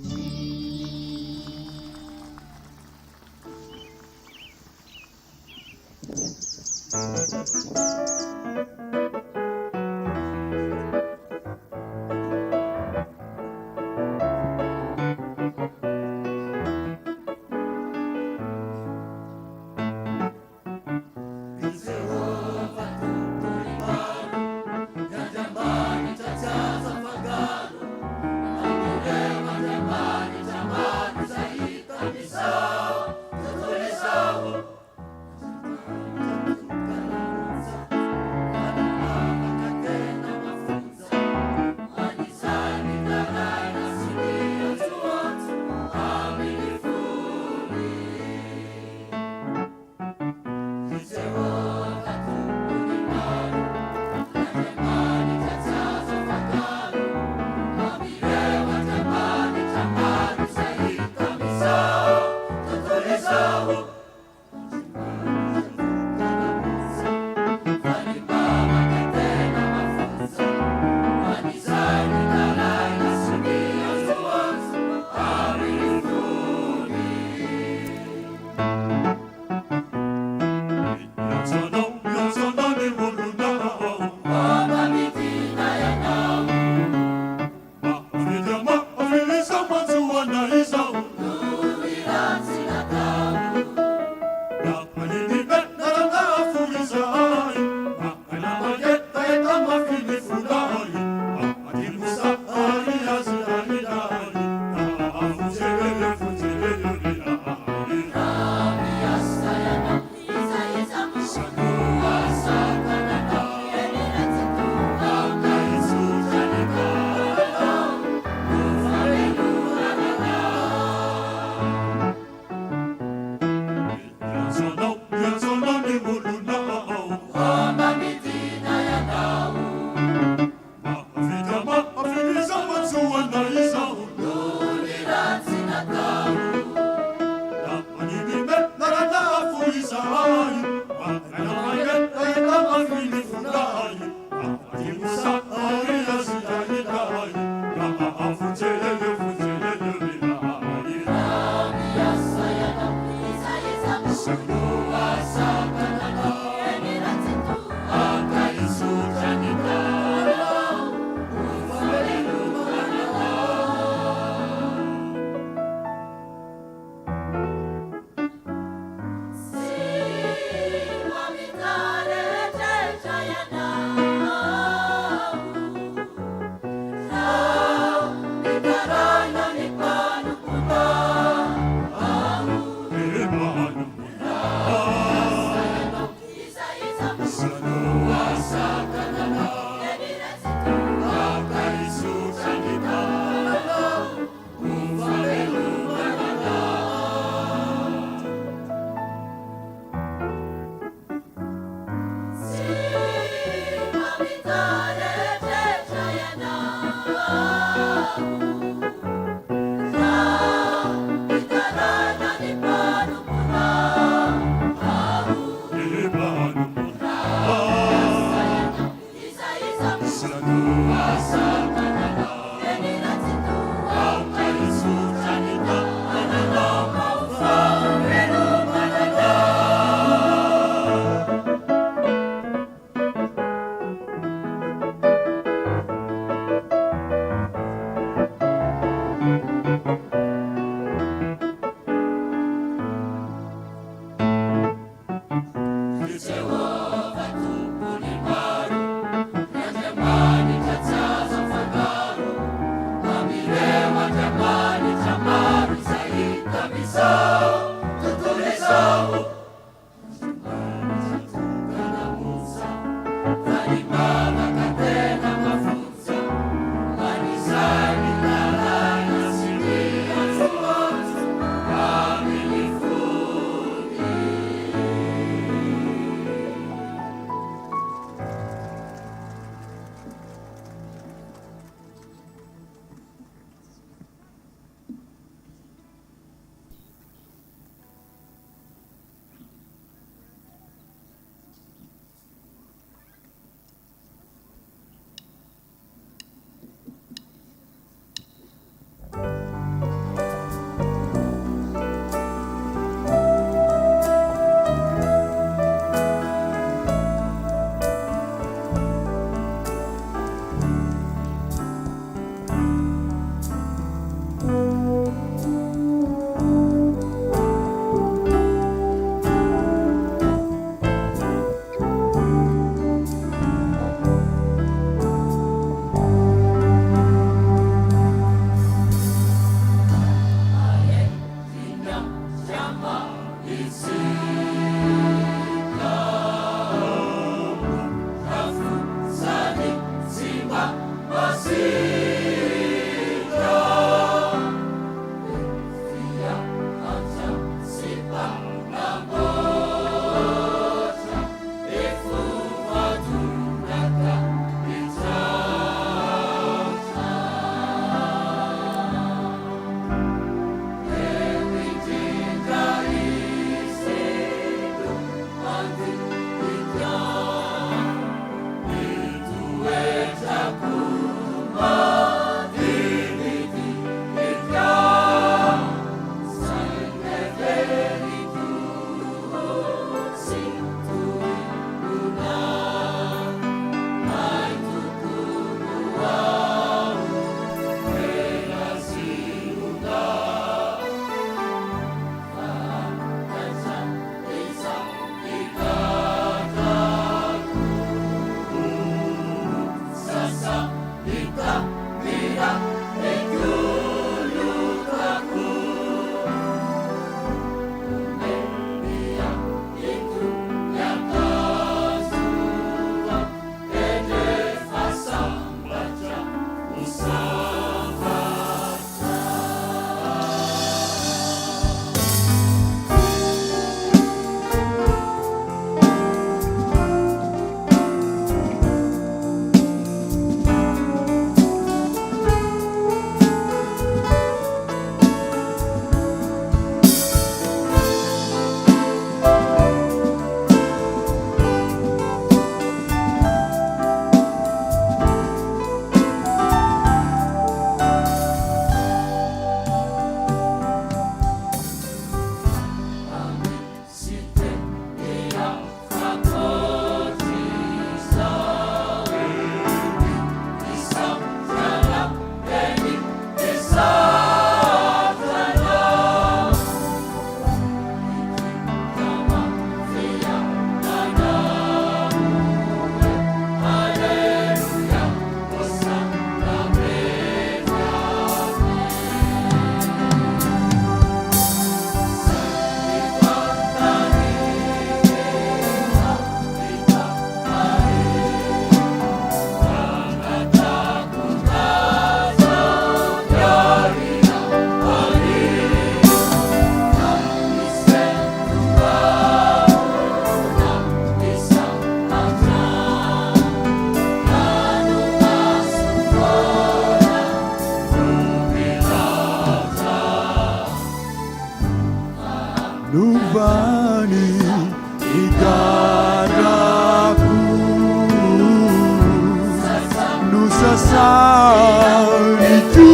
Sani tu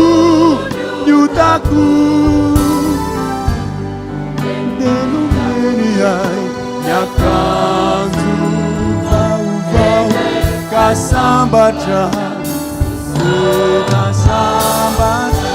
nyutaku Denumeni ai Nyakanzu Vau Kasambatra Sena Sambatra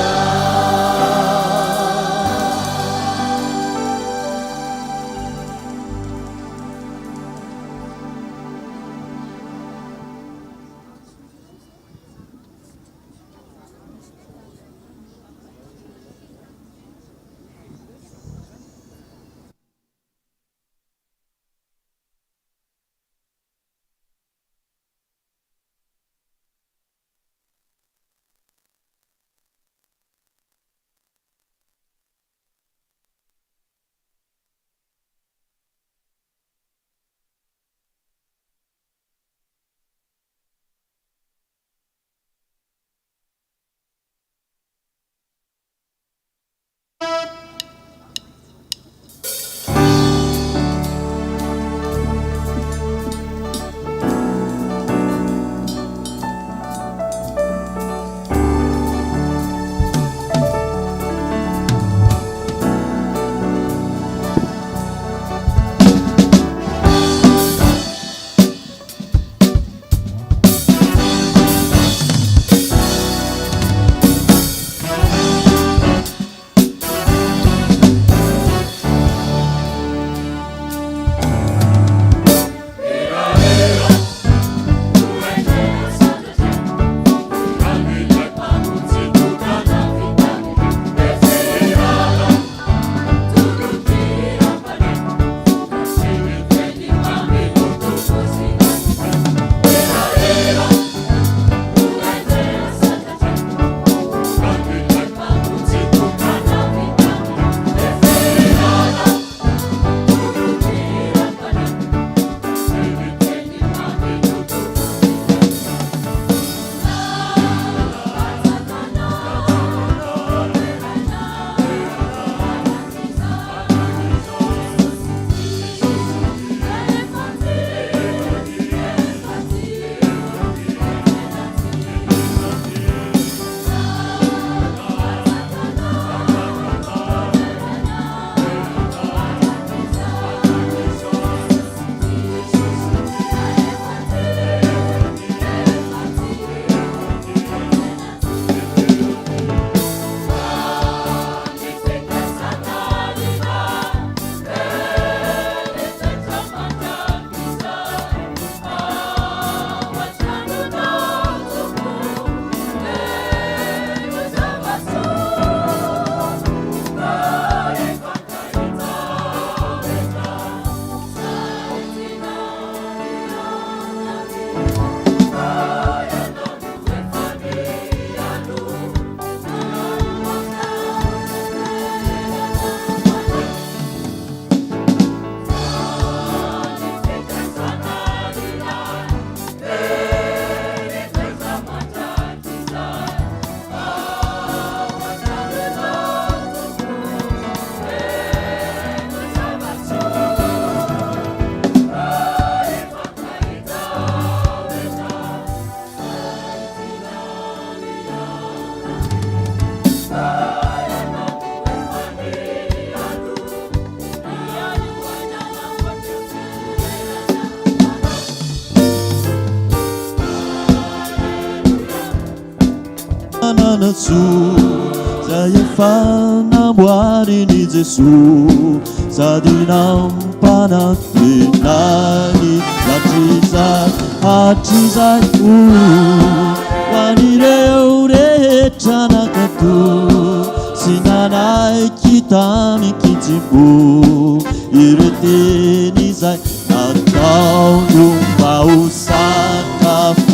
Su saya fanamboary ny Jesoa sady nampanantenany hatrizay ho an'ireo rehetra nakato sy nanaiky tany kijimbo ireo teny izay nataony mba ho sakafo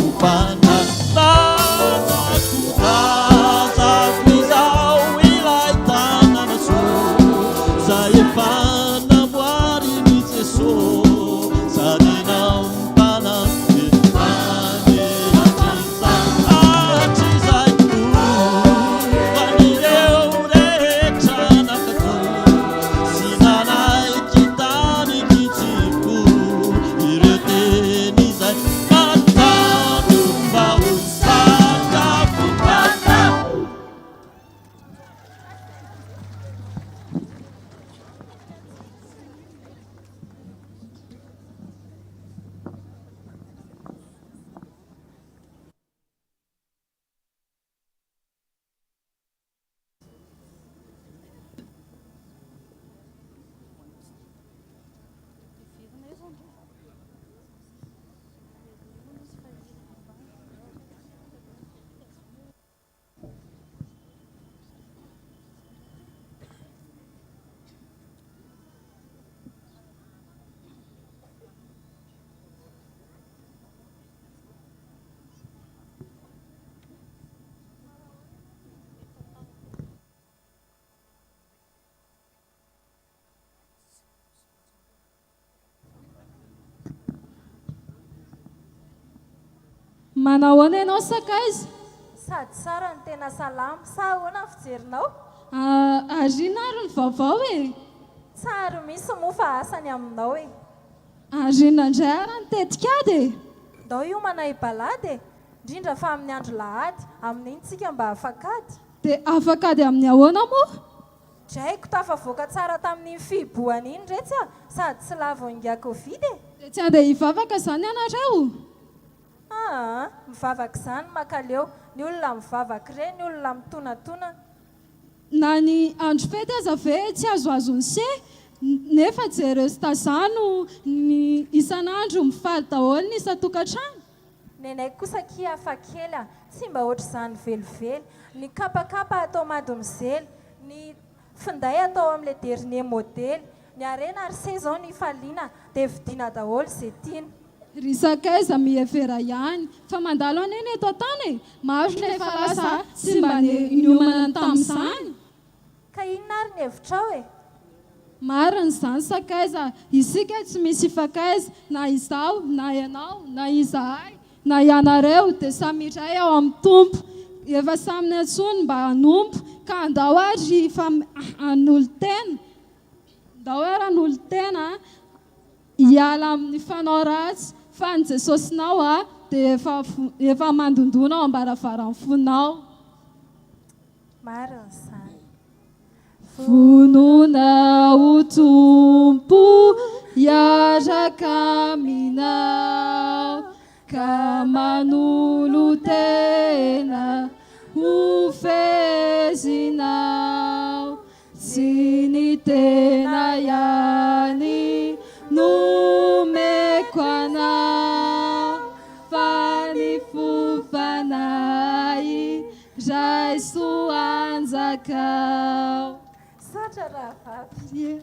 manao ahoana ianao sakaiza? Sady tsara ny tena salama, sa ahoana ny fijerinao? Ariana ary ny vaovao e. Tsara misy moa fa asany aminao e. Ariana indray ary ny tetikady e. Ndao io manay balady e, indrindra fa amin'ny andro lahady, amin'iny tsika mba afakady. Dia afakady amin'ny ahoana moa? Draiko tafavoaka tsara tamin'ny fiboany iny retsy a, sady tsy lavo inga Covid e. Dia tsy andeha hivavaka izany ianareo? Mivavaka izany makaleo, ny olona mivavaka ireny, ny olona mitonatona. Na ny andro fety aza ve tsy azoazony se, nefa jereo sy tazano ny isan'andro mifaly daholo ny isan-tokantrano. Nenay kosa kia hafa kely a, tsy mba ohatr'izany velively. Ny kapakapa atao mady mizely, ny finday atao amin'ilay dernier modely, ny arena ary se zao ny faliana dia vidiana daholo izay tiana. Ry sakaiza mihevera ihany, fa mandalo aneny eto an-tany e. Maro nefa lasa tsy mba niomana tamin'izany. Ka inona ary ny hevitrao e? Marina izany sakaiza, isika tsy misy ifakaiza, na izao, na ianao, na izahay, na ianareo dia samy iray ao amin'ny tompo. Efa samy niantsony mba hanompo, ka andao ary han'olon-tena. Andao ary han'olon-tena hiala amin'ny fanao ratsy, fa ny Jesosinao dia efa mandondona ao ambaravarany fonao. Marina izany. Vonona ho tompo hiaraka aminao, ka manolo tena ho fezinao, tsy ny tena ihany nomeko anao, fa ny fofanay ray soanjakao. Satra rahavavy. Yeah.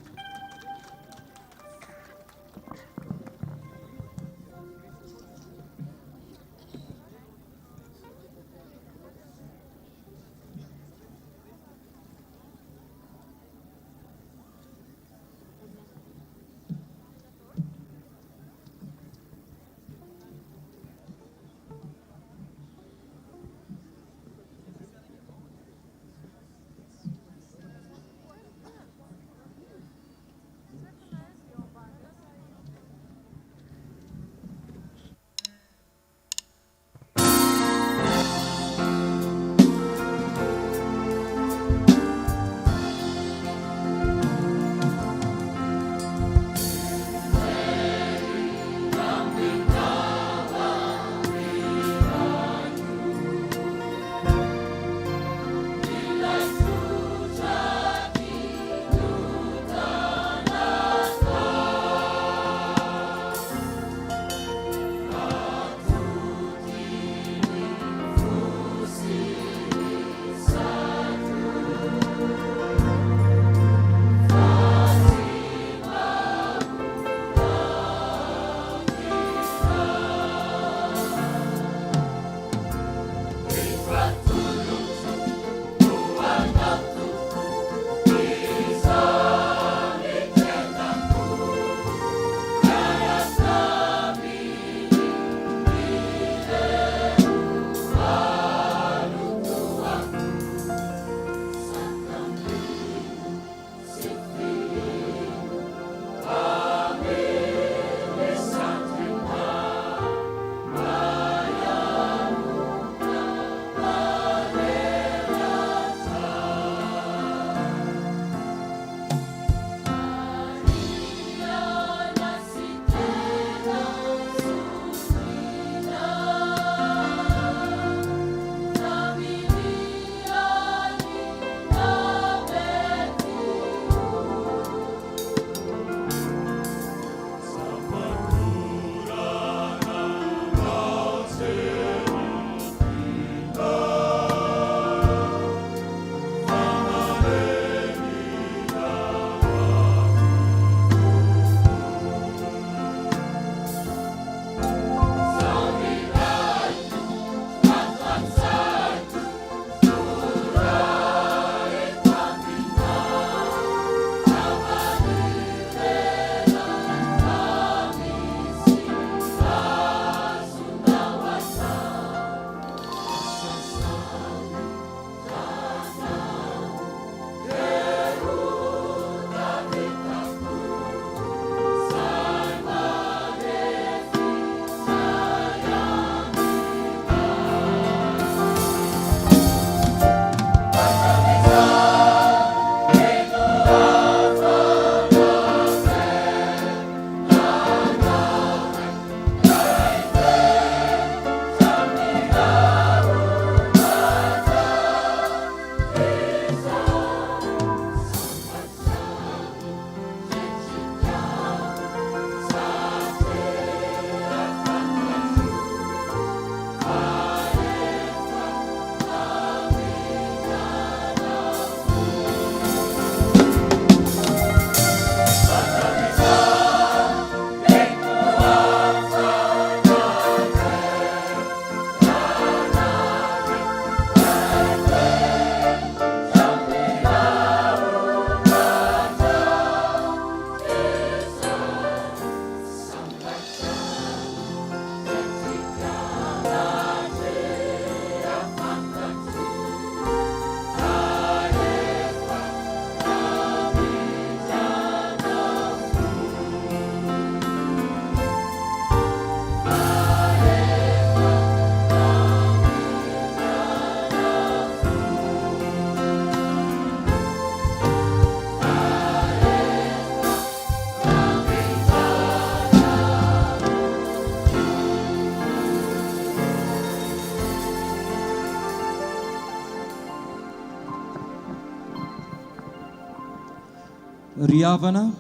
ry havana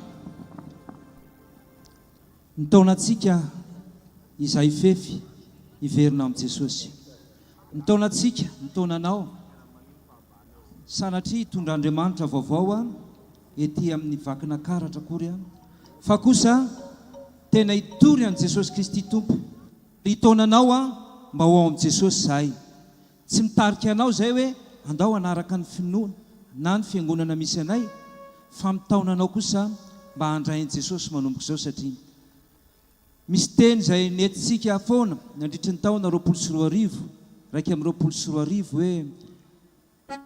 ny taonantsika izay fefy hiverina amin'i Jesosy. Ny taonantsika, ny taonanao sanatria hitondra Andriamanitra vaovao ety amin'ny vakina karatra akory fa kosa tena hitory an' Jesosy Kristy tompo. Ry taonanao mba ho ao amin'i Jesosy zahay. Tsy mitarika anao zay hoe andao anaraka ny finoana na ny fiangonana misy anay, fa mitaonanao kosa mba handrain' Jesosy manomboka izao, satria misy teny izay nentsika foana nandritry ny taona 2024 raiky amin'ny 2024 hoe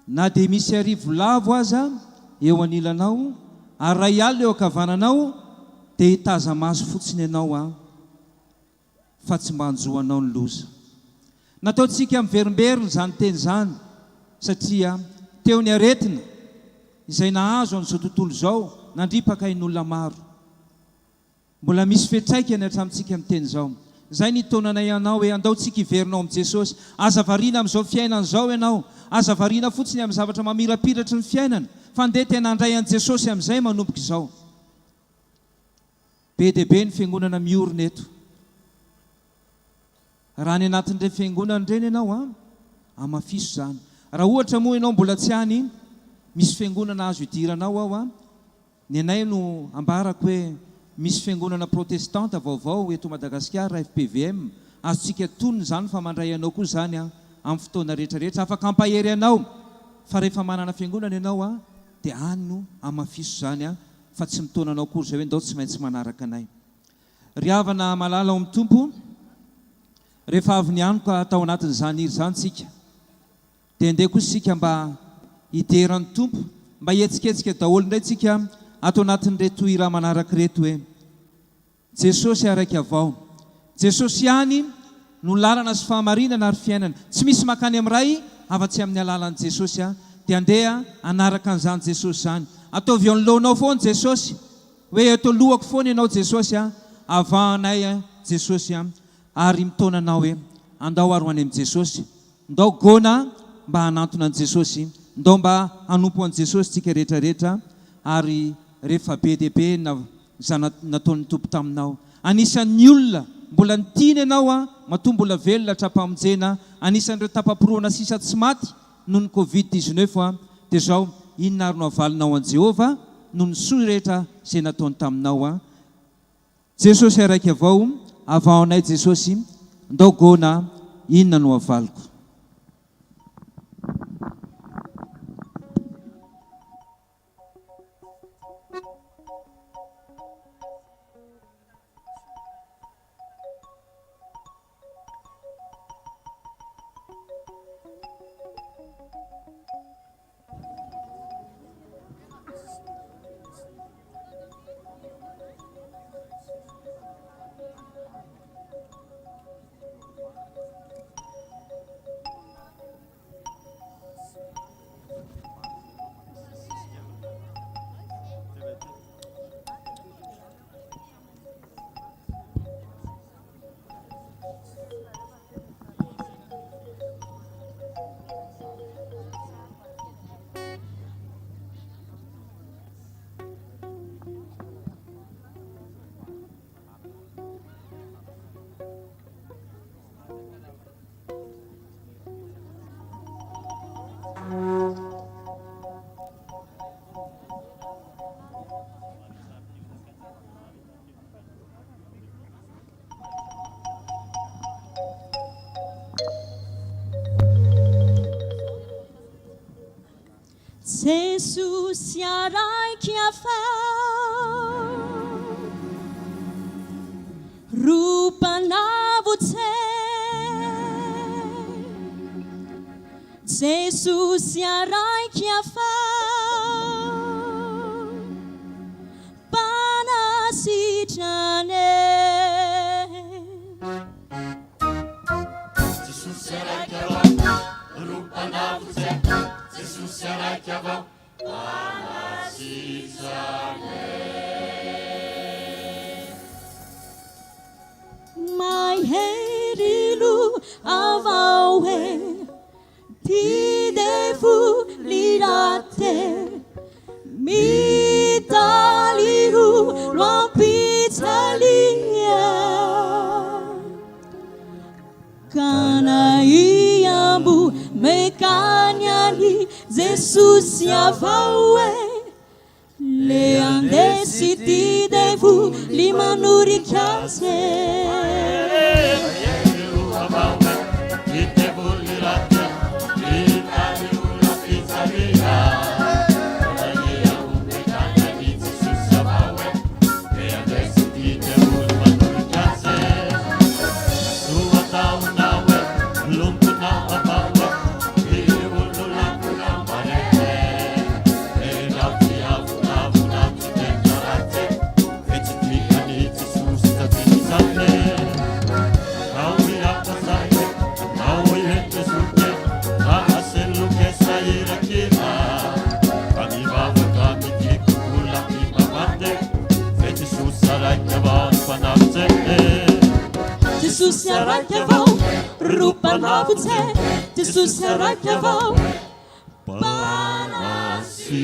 na dia misy arivo lavo aza eo anilanao ary ray alina eo akavananao dia hitaza maso fotsiny ianao fa tsy mba hanjoanao ny loza. Nataontsika miverimberina zany teny zany satria teo ny aretina izay nahazo an'izao tontolo izao nandripaka in'olona maro. Mbola misy fetraikany hatramintsika amin'ny teny izao. Zay ny taonanay ianao hoe andaontsika hiverinao amin'i Jesosy. Aza variana amin'izao fiainana izao ianao, aza variana fotsiny amin'ny zavatra mamirapiratry ny fiainana, fa andeha tena handray an'i Jesosy amin'izay manomboka izao. Be dia be ny fiangonana miorina eto. Raha ny anatin'ireny fiangonana ireny ianao amafiso zany. Raha ohatra moa ianao mbola tsy any, misy fiangonana azo hidiranao ao ny anay no ambarako hoe misy fiangonana protestante vaovao eto Madagasikara FPVM, azontsika tonony zany fa mandray anao koa zany amin'ny fotoana rehetrarehetra, afaka ampahery anao. Fa rehefa manana fiangonana ianao dia any no amafiso zany fa tsy mitaonanao akory zay hoe ndao tsy maintsy manaraka anay. Ry havana malala ao amin'ny tompo, rehefa avy nianoko atao anatin'izany iry zany tsika, dia andeha kosa sika mba hideran'ny tompo, mba hietsiketsika daholo indray tsika atao anatin'reto ira manaraka reto hoe Jesosy araiky avao. Jesosy ihany no lalana sy fahamarinana ary fiainana. Tsy misy makany amin'ny ray afa-tsy amin'ny alalan'i Jesosy dia andeha anaraka an'izany Jesosy zany. Ataovy eo anoloanao foana Jesosy, hoe eto lohako foana ianao Jesosy, avahanay Jesosy ary mitaonanao hoe andao aro any amin'i Jesosy, ndao gona mba hanantona an'i Jesosy, ndao mba hanompo an'i Jesosy tsika rehetrarehetra. Ary rehefa be dia be nataon'ny tompo taminao, anisan'ny olona mbola nitiana ianao matoa mbola velona hatrapamonjena, anisan'ireo tapaporoana sisa tsy maty noho ny Covid-19 dia zao inona ary no avalinao an Jehova noho ny soa rehetra izay nataony taminao. Jesosy araiky avao, avaonay Jesosy, ndao gona inona no avaliko. Jesus araiky afao, rupanavutse. Jesus araiky afao, panasitrane. Jesus araiky afao, rupanavutse. Jesus araiky avao, panasitrane. My herilu avao ti defu lirate mita salia kana iambu mekanyani Jesus yavawe le andesiti devu limanuri kase Jesus yarakavau rupanavutse Jesus yarakavau